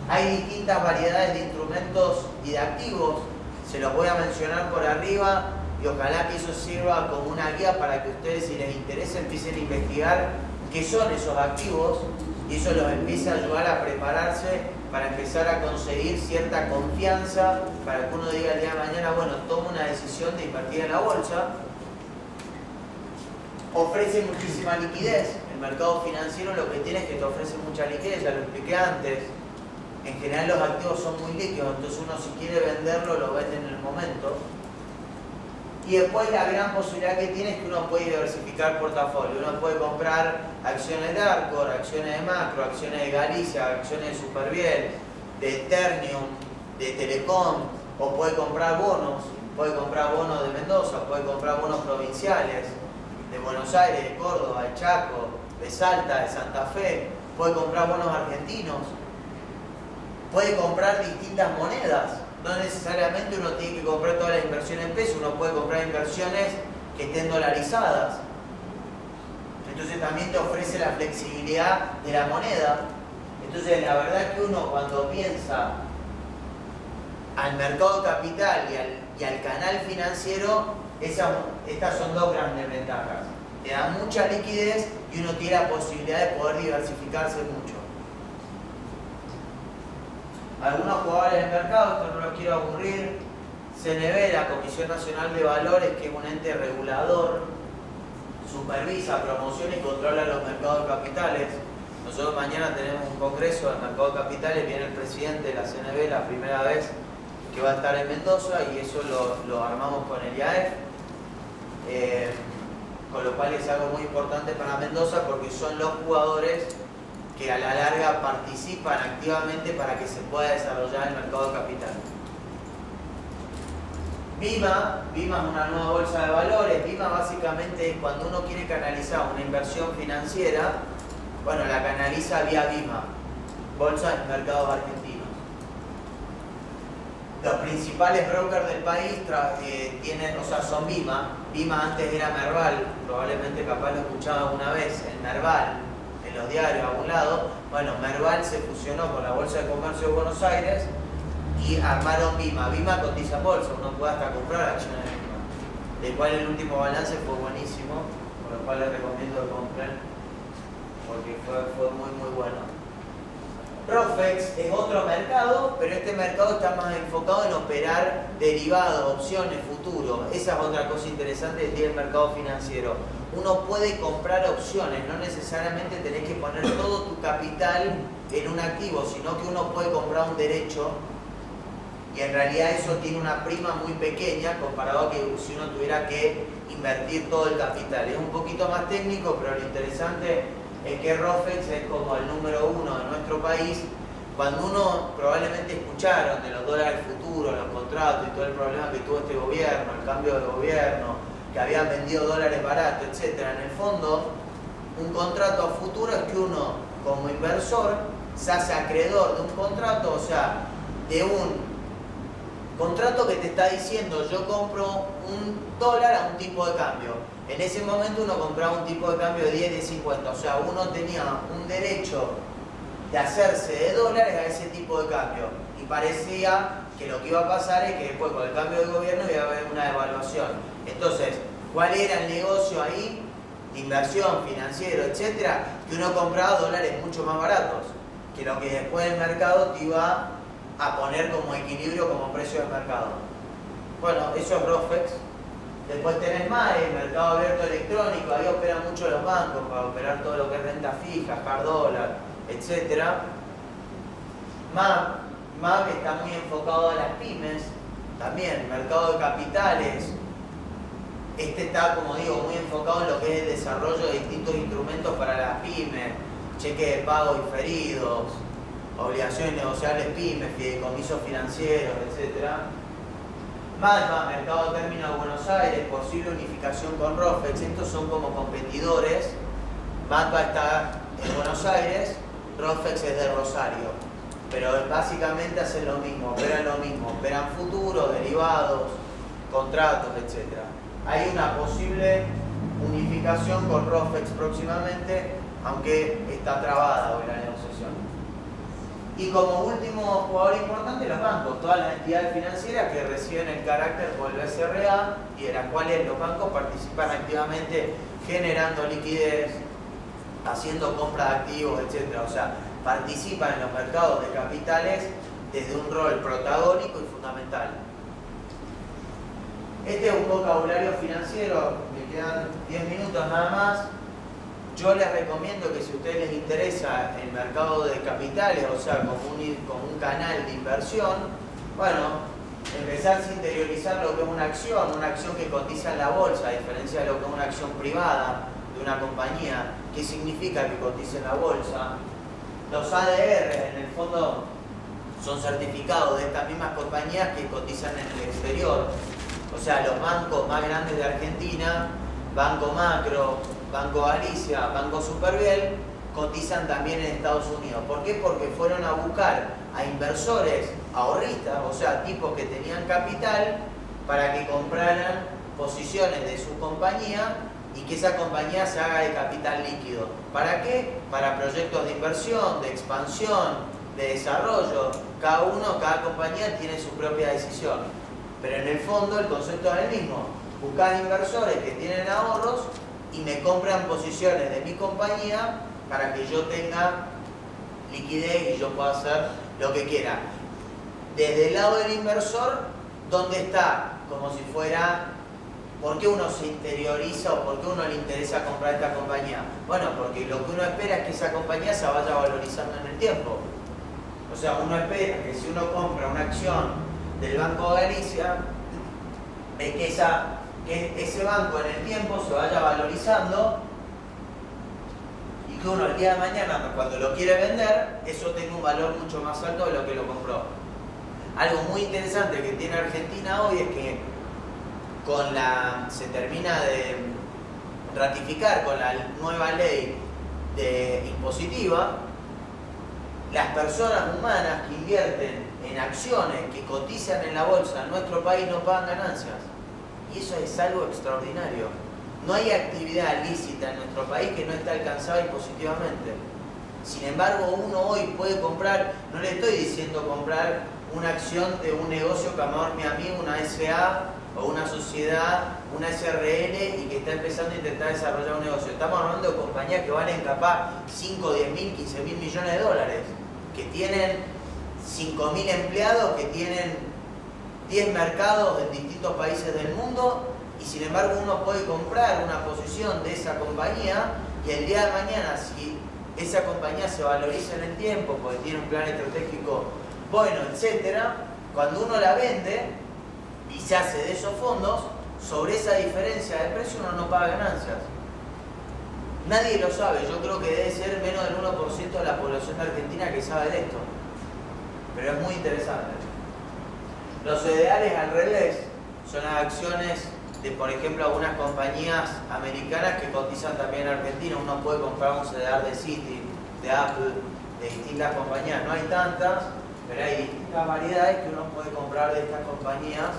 Hay distintas variedades de instrumentos y de activos, se los voy a mencionar por arriba y ojalá que eso sirva como una guía para que ustedes, si les interesa, empiecen a investigar qué son esos activos y eso los empiece a ayudar a prepararse para empezar a conseguir cierta confianza para que uno diga el día de mañana, bueno, tomo una decisión de invertir en la bolsa. Ofrece muchísima liquidez. El mercado financiero lo que tiene es que te ofrece mucha liquidez, ya lo expliqué antes. En general los activos son muy líquidos, entonces uno si quiere venderlo, lo vende en el momento. Y después la gran posibilidad que tiene es que uno puede diversificar portafolio. Uno puede comprar acciones de Arcor, acciones de Macro, acciones de Galicia, acciones de Superviel, de Ternium, de Telecom, o puede comprar bonos de Mendoza, puede comprar bonos provinciales, de Buenos Aires, de Córdoba, de Chaco, de Salta, de Santa Fe, puede comprar bonos argentinos, puede comprar distintas monedas. No necesariamente uno tiene que comprar toda la inversión en pesos, uno puede comprar inversiones que estén dolarizadas. Entonces también te ofrece la flexibilidad de la moneda. Entonces la verdad que uno cuando piensa al mercado de capital y al canal financiero, estas son dos grandes ventajas. Te da mucha liquidez y uno tiene la posibilidad de poder diversificarse mucho. Algunos jugadores del mercado, esto no los quiero aburrir, CNB, la Comisión Nacional de Valores, que es un ente regulador, supervisa, promociona y controla los mercados de capitales. Nosotros mañana tenemos un congreso del mercado de capitales, viene el presidente de la CNB, la primera vez que va a estar en Mendoza, y eso lo armamos con el IAF, con lo cual es algo muy importante para Mendoza porque son los jugadores que a la larga participan activamente para que se pueda desarrollar el mercado de capital. BIMA es una nueva bolsa de valores. BIMA básicamente es cuando uno quiere canalizar una inversión financiera, bueno, la canaliza vía BIMA, Bolsa de Mercados Argentinos. Los principales brokers del país son BIMA. BIMA antes era Merval, probablemente capaz lo escuchaba alguna vez, el Merval. En los diarios a un lado. Bueno, Merval se fusionó con la Bolsa de Comercio de Buenos Aires y armaron Vima. Vima cotiza en bolsa, uno puede hasta comprar acciones de Vima, del cual el último balance fue buenísimo, por lo cual les recomiendo que compren, porque fue muy bueno. Rofex es otro mercado, pero este mercado está más enfocado en operar derivados, opciones, futuros. Esa es otra cosa interesante del mercado financiero. Uno puede comprar opciones, no necesariamente tenés que poner todo tu capital en un activo, sino que uno puede comprar un derecho y en realidad eso tiene una prima muy pequeña comparado a que si uno tuviera que invertir todo el capital. Es un poquito más técnico, pero lo interesante es que Rofex es como el número 1 de nuestro país. Cuando uno probablemente escucharon de los dólares futuros, los contratos y todo el problema que tuvo este gobierno, el cambio de gobierno, que habían vendido dólares baratos, etc. En el fondo, un contrato a futuro es que uno, como inversor, se hace acreedor de un contrato, o sea, de un contrato que te está diciendo yo compro $1 a un tipo de cambio. En ese momento uno compraba un tipo de cambio de 10, de 50, o sea, uno tenía un derecho de hacerse de dólares a ese tipo de cambio. Y parecía que lo que iba a pasar es que después con el cambio de gobierno iba a haber una devaluación. Entonces, ¿cuál era el negocio ahí? De inversión, financiero, etcétera, que uno compraba dólares mucho más baratos que lo que después el mercado te iba a poner como equilibrio, como precio del mercado. Bueno, eso es Rofex. Después tenés MAE, mercado abierto electrónico, ahí operan mucho los bancos para operar todo lo que es renta fija, hard dólar, etc. MAP está muy enfocado a las pymes, también, mercado de capitales. Este está, como digo, muy enfocado en lo que es el desarrollo de distintos instrumentos para las pymes, cheques de pago diferidos, obligaciones negociables pymes, fideicomisos financieros, etc. MADMA, Mercado de Términos de Buenos Aires, posible unificación con Rofex. Estos son como competidores. MADMA está en Buenos Aires, Rofex es de Rosario. Pero básicamente hacen lo mismo, operan futuros, derivados, contratos, etc. Hay una posible unificación con Rofex próximamente, aunque está trabada hoy la negociación. Y como último jugador importante, los bancos, todas las entidades financieras que reciben el carácter por el BCRA y de las cuales los bancos participan activamente generando liquidez, haciendo compra de activos, etc. O sea, participan en los mercados de capitales desde un rol protagónico y fundamental. Este es un vocabulario financiero, me quedan 10 minutos nada más. Yo les recomiendo que si a ustedes les interesa el mercado de capitales, o sea, como un canal de inversión, bueno, empezarse a interiorizar lo que es una acción que cotiza en la bolsa, a diferencia de lo que es una acción privada de una compañía. ¿Qué significa que cotice en la bolsa? Los ADR, en el fondo, son certificados de estas mismas compañías que cotizan en el exterior. O sea, los bancos más grandes de Argentina, Banco Macro, Banco Galicia, Banco Superviel, cotizan también en Estados Unidos. ¿Por qué? Porque fueron a buscar a inversores ahorristas, o sea, tipos que tenían capital, para que compraran posiciones de su compañía y que esa compañía se haga de capital líquido. ¿Para qué? Para proyectos de inversión, de expansión, de desarrollo. Cada compañía tiene su propia decisión. Pero en el fondo el concepto es el mismo. Buscar inversores que tienen ahorros y me compran posiciones de mi compañía para que yo tenga liquidez y yo pueda hacer lo que quiera. Desde el lado del inversor, ¿dónde está? Como si fuera, ¿por qué uno se interioriza o por qué uno le interesa comprar esta compañía? Bueno, porque lo que uno espera es que esa compañía se vaya valorizando en el tiempo. O sea, uno espera que si uno compra una acción del Banco de Galicia, es que ese banco en el tiempo se vaya valorizando y que uno el día de mañana, cuando lo quiere vender, eso tenga un valor mucho más alto de lo que lo compró. Algo muy interesante que tiene Argentina hoy es que se termina de ratificar con la nueva ley impositiva, las personas humanas que invierten en acciones que cotizan en la bolsa en nuestro país no pagan ganancias. Y eso es algo extraordinario. No hay actividad lícita en nuestro país que no esté alcanzada impositivamente. Sin embargo, uno hoy puede comprar, no le estoy diciendo comprar una acción de un negocio que amor mi amigo, una SA o una sociedad, una SRL, y que está empezando a intentar desarrollar un negocio. Estamos hablando de compañías que valen capaz 5, 10 mil, 15 mil millones de dólares, que tienen 5.000 empleados, que tienen 10 mercados en distintos países del mundo, y sin embargo uno puede comprar una posición de esa compañía y el día de mañana, si esa compañía se valoriza en el tiempo porque tiene un plan estratégico bueno, etcétera, cuando uno la vende y se hace de esos fondos, sobre esa diferencia de precio uno no paga ganancias. Nadie lo sabe, yo creo que debe ser menos del 1% de la población de Argentina que sabe de esto, pero es muy interesante. Los ideales al revés son las acciones de, por ejemplo, algunas compañías americanas que cotizan también en Argentina. Uno puede comprar un CDR de Citi, de Apple, de distintas compañías. No hay tantas, pero hay distintas variedades que uno puede comprar de estas compañías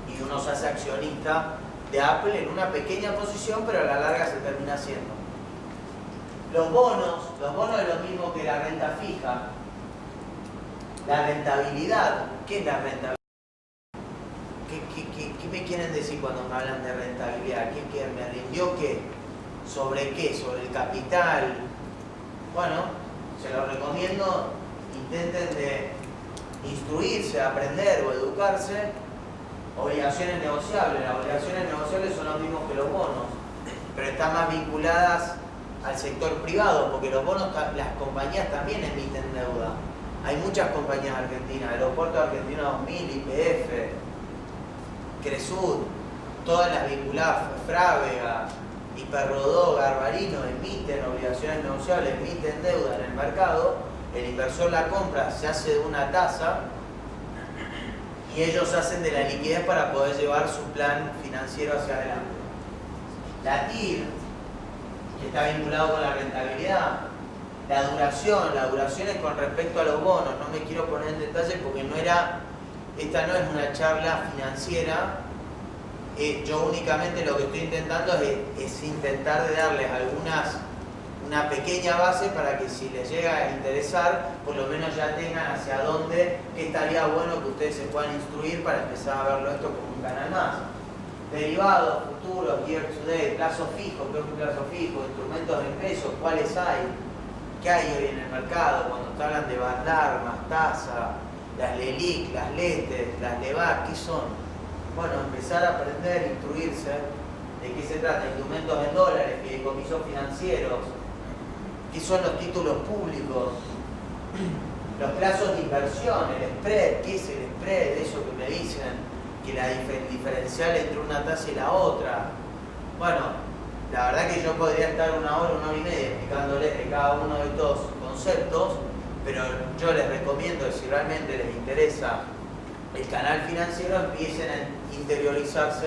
y uno se hace accionista de Apple en una pequeña posición, pero a la larga se termina haciendo. Los bonos es lo mismo que la renta fija. La rentabilidad, ¿qué es la rentabilidad? ¿Qué me quieren decir cuando me hablan de rentabilidad? ¿Qué me rindió qué? ¿Sobre qué? ¿Sobre el capital? Bueno, se lo recomiendo, intenten de instruirse, aprender o educarse. Obligaciones negociables. Las obligaciones negociables son los mismos que los bonos, pero están más vinculadas al sector privado, porque los bonos, las compañías también emiten deuda. Hay muchas compañías argentinas, Aeropuertos Argentinos 2000, YPF, Cresud, todas las vinculadas, Frávega, Hiperrodó, Garbarino, emiten obligaciones negociables, emiten deuda en el mercado, el inversor la compra, se hace de una tasa y ellos hacen de la liquidez para poder llevar su plan financiero hacia adelante. La TIR, que está vinculado con la rentabilidad, la duración es con respecto a los bonos. No me quiero poner en detalle porque esta no es una charla financiera. Yo únicamente lo que estoy intentando es intentar de darles una pequeña base para que si les llega a interesar, por lo menos ya tengan hacia dónde, que estaría bueno que ustedes se puedan instruir para empezar a verlo esto como un canal más. Derivados, futuros, year to date, plazo fijo, ¿qué es un plazo fijo? Instrumentos en pesos, ¿cuáles hay? ¿Qué hay hoy en el mercado? Cuando te hablan de Bandar, más tasa, las LELIC, las LETES, las LEVAC, ¿qué son? Bueno, empezar a aprender, instruirse de qué se trata, instrumentos en dólares, fideicomisos financieros, qué son los títulos públicos, los plazos de inversión, el spread, ¿qué es el spread? Eso que me dicen, que la diferencial entre una tasa y la otra. Bueno, la verdad que yo podría estar una hora y media explicándoles de cada uno de estos conceptos, pero yo les recomiendo que si realmente les interesa el canal financiero, empiecen a interiorizarse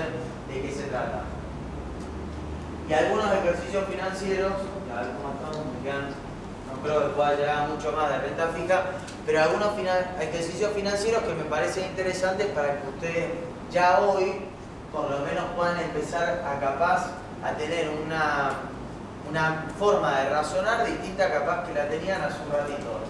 de qué se trata. Y algunos ejercicios financieros, a ver cómo estamos, no creo que pueda llegar mucho más de renta fija, pero algunos ejercicios financieros que me parecen interesantes para que ustedes ya hoy por lo menos puedan empezar a tener una forma de razonar distinta capaz que la tenían hace un ratito.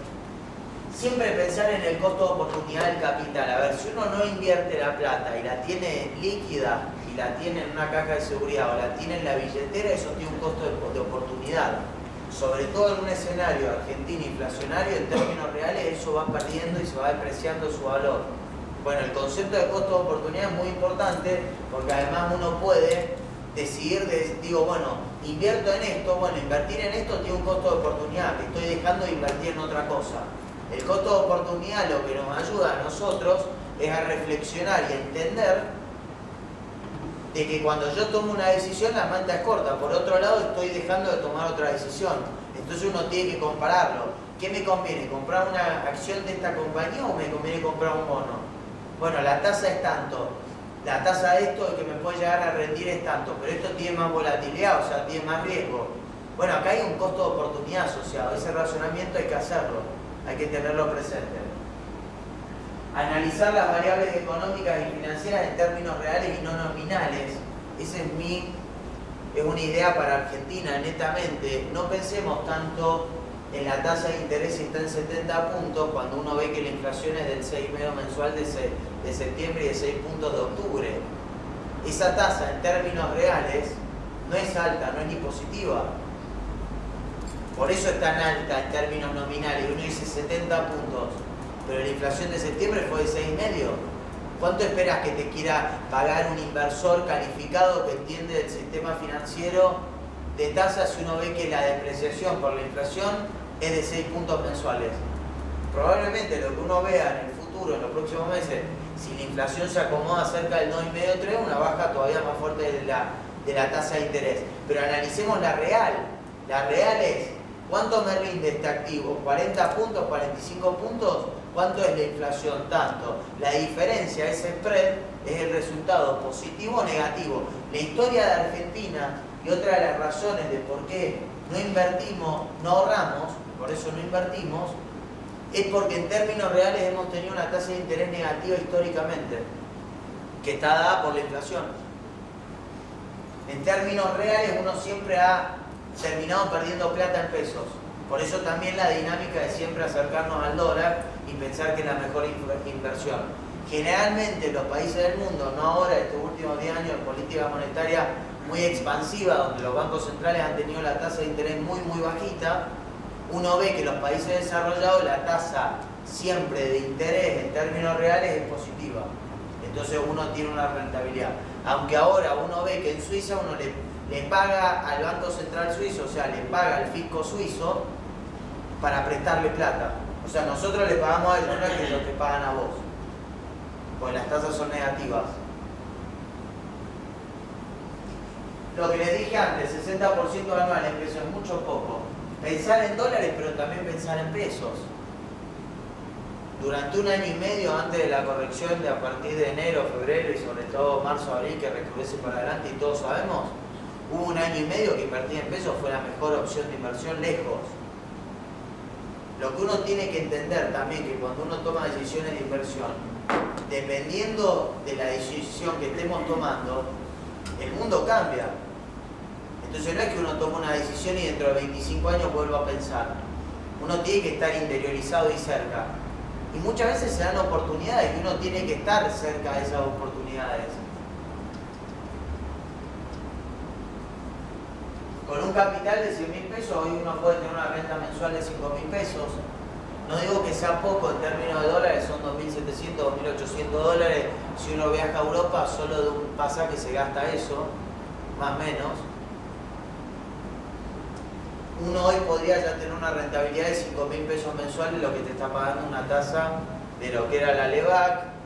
Siempre pensar en el costo de oportunidad del capital. A ver, si uno no invierte la plata y la tiene líquida y la tiene en una caja de seguridad o la tiene en la billetera, eso tiene un costo de oportunidad. Sobre todo en un escenario argentino inflacionario, en términos reales, eso va perdiendo y se va depreciando su valor. Bueno, el concepto de costo de oportunidad es muy importante porque además uno puede decidir, bueno, invierto en esto, bueno, invertir en esto tiene un costo de oportunidad, que estoy dejando de invertir en otra cosa. El costo de oportunidad lo que nos ayuda a nosotros es a reflexionar y a entender de que cuando yo tomo una decisión la manta es corta, por otro lado estoy dejando de tomar otra decisión. Entonces uno tiene que compararlo. ¿Qué me conviene? ¿Comprar una acción de esta compañía o me conviene comprar un bono? Bueno, la tasa es tanto. La tasa de esto que me puede llegar a rendir es tanto, pero esto tiene más volatilidad, o sea, tiene más riesgo. Bueno, acá hay un costo de oportunidad asociado. Ese razonamiento hay que hacerlo. Hay que tenerlo presente. Analizar las variables económicas y financieras en términos reales y no nominales. Ese es mi es una idea para Argentina netamente. No pensemos tanto en la tasa de interés si está en 70 puntos, cuando uno ve que la inflación es del 6,5 mensual de septiembre y de 6 puntos de octubre. Esa tasa en términos reales no es alta, no es ni positiva. Por eso es tan alta en términos nominales. Uno dice 70 puntos, pero la inflación de septiembre fue de 6,5. ¿Cuánto esperas que te quiera pagar un inversor calificado que entiende del sistema financiero de tasas si uno ve que la depreciación por la inflación es de 6 puntos mensuales? Probablemente lo que uno vea en el futuro, en los próximos meses, si la inflación se acomoda cerca del 2,5-3, una baja todavía más fuerte de la tasa de interés. Pero analicemos la real. La real es, ¿cuánto me rinde este activo? ¿40 puntos? ¿45 puntos? ¿Cuánto es la inflación? Tanto. La diferencia, ese spread, es el resultado positivo o negativo. La historia de Argentina y otra de las razones de por qué no invertimos, no ahorramos, por eso no invertimos, es porque en términos reales hemos tenido una tasa de interés negativa históricamente, que está dada por la inflación. En términos reales uno siempre ha terminado perdiendo plata en pesos. Por eso también la dinámica de siempre acercarnos al dólar y pensar que es la mejor inversión. Generalmente en los países del mundo, no ahora, estos últimos 10 años de política monetaria muy expansiva, donde los bancos centrales han tenido la tasa de interés muy bajita, uno ve que en los países desarrollados la tasa siempre de interés en términos reales es positiva. Entonces uno tiene una rentabilidad. Aunque ahora uno ve que en Suiza uno le paga al Banco Central Suizo, o sea, le paga al fisco suizo para prestarle plata. O sea, nosotros le pagamos a ellos, no es que ellos te pagan a vos, porque las tasas son negativas. Lo que les dije antes, 60% anual en pesos es mucho poco. Pensar en dólares, pero también pensar en pesos. Durante un año y medio antes de la corrección de a partir de enero, febrero y sobre todo marzo, abril, que recrudece para adelante y todos sabemos, hubo un año y medio que invertir en pesos fue la mejor opción de inversión lejos. Lo que uno tiene que entender también que cuando uno toma decisiones de inversión, dependiendo de la decisión que estemos tomando, el mundo cambia. Entonces no es que uno tome una decisión y dentro de 25 años vuelva a pensar. Uno tiene que estar interiorizado y cerca. Y muchas veces se dan oportunidades y uno tiene que estar cerca de esas oportunidades. Con un capital de 100.000 pesos, hoy uno puede tener una renta mensual de 5.000 pesos. No digo que sea poco en términos de dólares, son 2.700, 2.800 dólares. Si uno viaja a Europa, solo de un pasaje se gasta eso, más o menos. Uno hoy podría ya tener una rentabilidad de 5.000 pesos mensuales, lo que te está pagando una tasa de lo que era la LEVAC,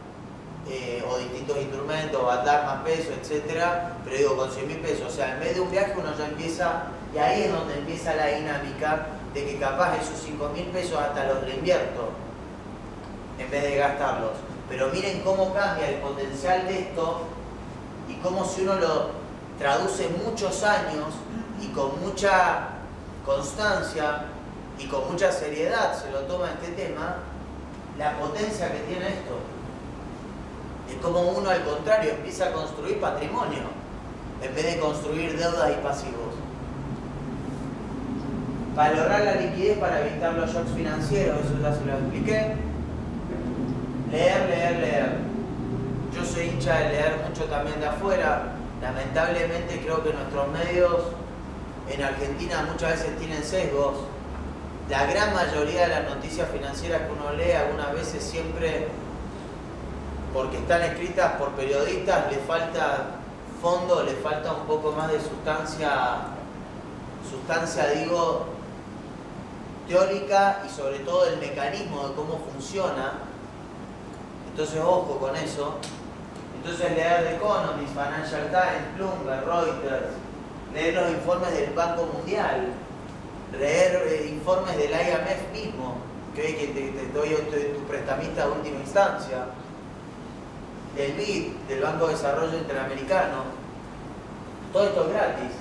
o distintos instrumentos, Batar más pesos, etcétera, pero digo con 100.000 pesos, o sea, en vez de un viaje uno ya empieza, y ahí es donde empieza la dinámica de que capaz esos 5.000 pesos hasta los reinvierto, en vez de gastarlos. Pero miren cómo cambia el potencial de esto, y cómo si uno lo traduce muchos años, y con mucha constancia, y con mucha seriedad se lo toma este tema, la potencia que tiene esto. Es como uno al contrario empieza a construir patrimonio en vez de construir deudas y pasivos. Valorar la liquidez para evitar los shocks financieros, eso ya se lo expliqué. Leer. Yo soy hincha de leer mucho también de afuera. Lamentablemente creo que nuestros medios en Argentina muchas veces tienen sesgos. La gran mayoría de las noticias financieras que uno lee algunas veces siempre, porque están escritas por periodistas, le falta fondo, le falta un poco más de sustancia digo, teórica, y sobre todo el mecanismo de cómo funciona. Entonces ojo con eso. Entonces leer The Economist, Financial Times, Bloomberg, Reuters, leer los informes del Banco Mundial, leer informes del IMF mismo, que te doy tu prestamista de última instancia, del BID, del Banco de Desarrollo Interamericano. Todo esto es gratis.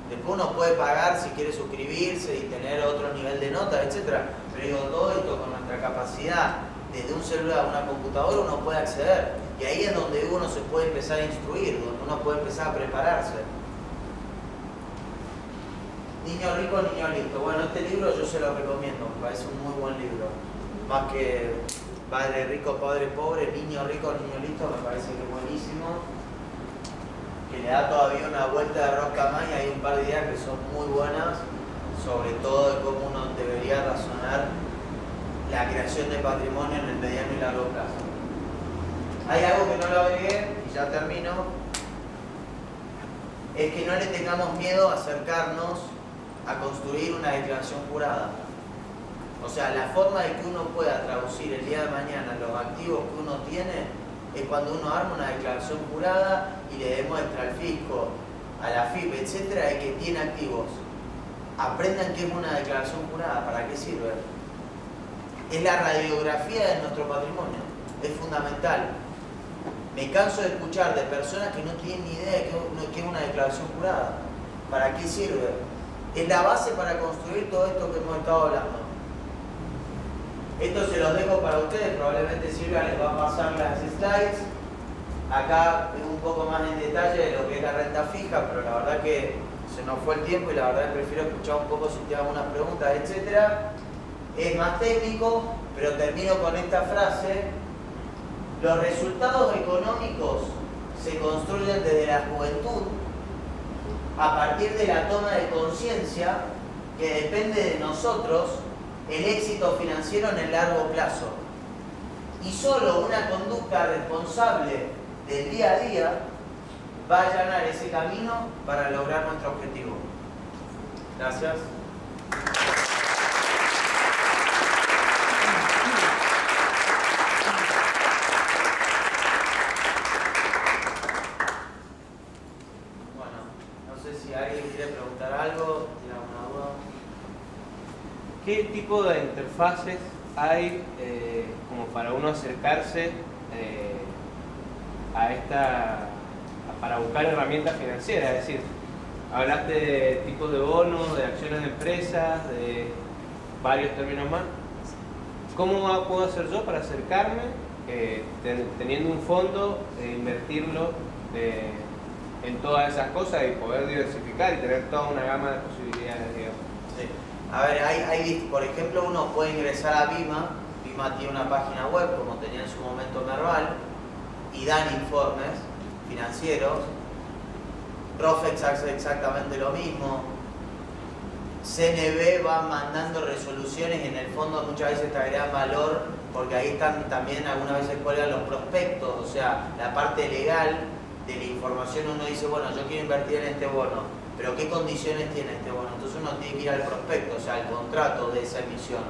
Después uno puede pagar si quiere suscribirse y tener otro nivel de notas, etc. Pero digo, todo esto con nuestra capacidad, desde un celular a una computadora, uno puede acceder. Y ahí es donde uno se puede empezar a instruir, donde uno puede empezar a prepararse. Niño rico, niño listo. Bueno, este libro yo se lo recomiendo, me parece un muy buen libro. Más que Padre rico, padre pobre, niño rico, niño listo, me parece que es buenísimo. Que le da todavía una vuelta de rosca más y hay un par de ideas que son muy buenas, sobre todo de cómo uno debería razonar la creación de patrimonio en el mediano y largo plazo. Hay algo que no lo agregué y ya termino, es que no le tengamos miedo a acercarnos a construir una declaración jurada. O sea, la forma de que uno pueda traducir el día de mañana los activos que uno tiene es cuando uno arma una declaración jurada y le demuestra al fisco, a la FIP, etcétera, de que tiene activos. Aprendan qué es una declaración jurada, para qué sirve. Es la radiografía de nuestro patrimonio, es fundamental. Me canso de escuchar de personas que no tienen ni idea de qué es una declaración jurada. ¿Para qué sirve? Es la base para construir todo esto que hemos estado hablando. Esto se los dejo para ustedes, probablemente Silvia les va a pasar las slides. Acá un poco más en detalle de lo que es la renta fija, pero la verdad que se nos fue el tiempo y la verdad que prefiero escuchar un poco si te hago unas preguntas, etc. Es más técnico, pero termino con esta frase. Los resultados económicos se construyen desde la juventud a partir de la toma de conciencia que depende de nosotros el éxito financiero en el largo plazo. Y solo una conducta responsable del día a día va a allanar ese camino para lograr nuestro objetivo. Gracias. Bueno, no sé si alguien quiere preguntar algo, tiene alguna duda. ¿Qué tipo de interfaces hay como para uno acercarse para buscar herramientas financieras? Es decir, hablaste de tipos de bonos, de acciones de empresas, de varios términos más. ¿Cómo puedo hacer yo para acercarme, teniendo un fondo, invertirlo en todas esas cosas y poder diversificar y tener toda una gama de posibilidades, digamos? Sí. A ver, por ejemplo, uno puede ingresar a Bima. Bima tiene una página web, como tenía en su momento Merval, y dan informes financieros. Rofex hace exactamente lo mismo. CNB va mandando resoluciones y en el fondo muchas veces te agregan valor porque ahí están también, algunas veces cuelgan los prospectos, o sea, la parte legal de la información. Uno dice, bueno, yo quiero invertir en este bono, pero ¿qué condiciones tiene este bono? Entonces uno tiene que ir al prospecto, o sea, al contrato de esa emisión.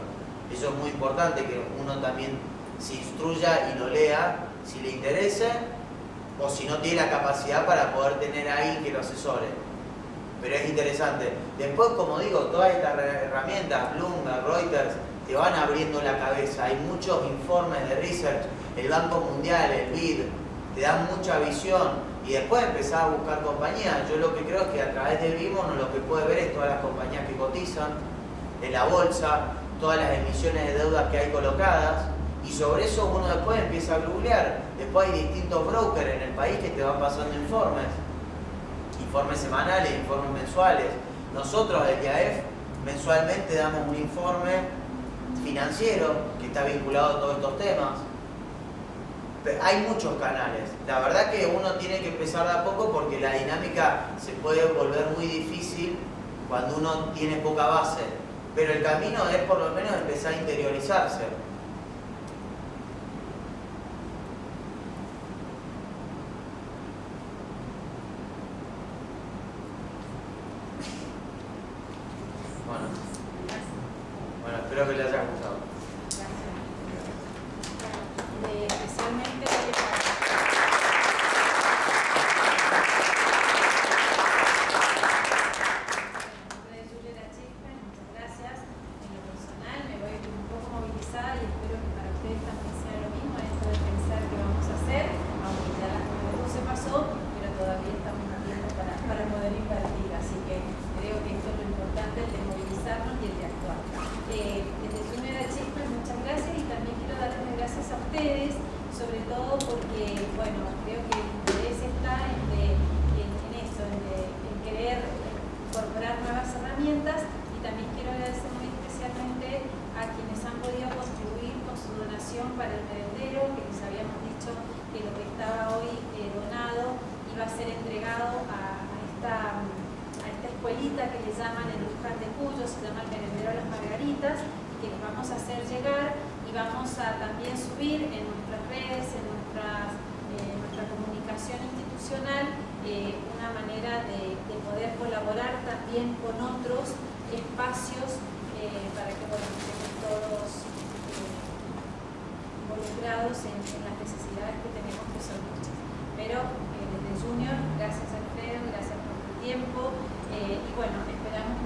Eso es muy importante, que uno también se instruya y lo lea si le interese o si no tiene la capacidad para poder tener ahí que lo asesore. Pero es interesante. Después, como digo, todas estas herramientas, Bloomberg, Reuters, te van abriendo la cabeza. Hay muchos informes de research, el Banco Mundial, el BID, te dan mucha visión. Y después empezás a buscar compañías. Yo lo que creo es que a través de Vimo uno lo que puede ver es todas las compañías que cotizan en la bolsa, todas las emisiones de deuda que hay colocadas, y sobre eso uno después empieza a googlear. Después hay distintos brokers en el país que te van pasando informes semanales, informes mensuales. Nosotros desde IAF mensualmente damos un informe financiero que está vinculado a todos estos temas. Hay muchos canales. La verdad que uno tiene que empezar de a poco porque la dinámica se puede volver muy difícil cuando uno tiene poca base. Pero el camino es por lo menos empezar a interiorizarse. Bueno, espero que les haya gustado. Especialmente muchas gracias. En lo personal me voy un poco movilizada y espero que para ustedes también sea lo mismo, esto de pensar qué vamos a hacer, aunque ya la juventud se pasó, pero todavía estamos a tiempo para poder invertir, así que creo que esto es lo importante, el de movilizarnos y el de actuar. Desde Junior Achievement Cercas de Cuyo, se llama El Merendero de las Margaritas, que les vamos a hacer llegar y vamos a también subir en nuestras redes, en nuestra comunicación institucional, una manera de poder colaborar también con otros espacios para que estemos todos involucrados en las necesidades que tenemos, que son muchas. Pero desde Junior, gracias Alfredo, gracias por tu tiempo y bueno, esperamos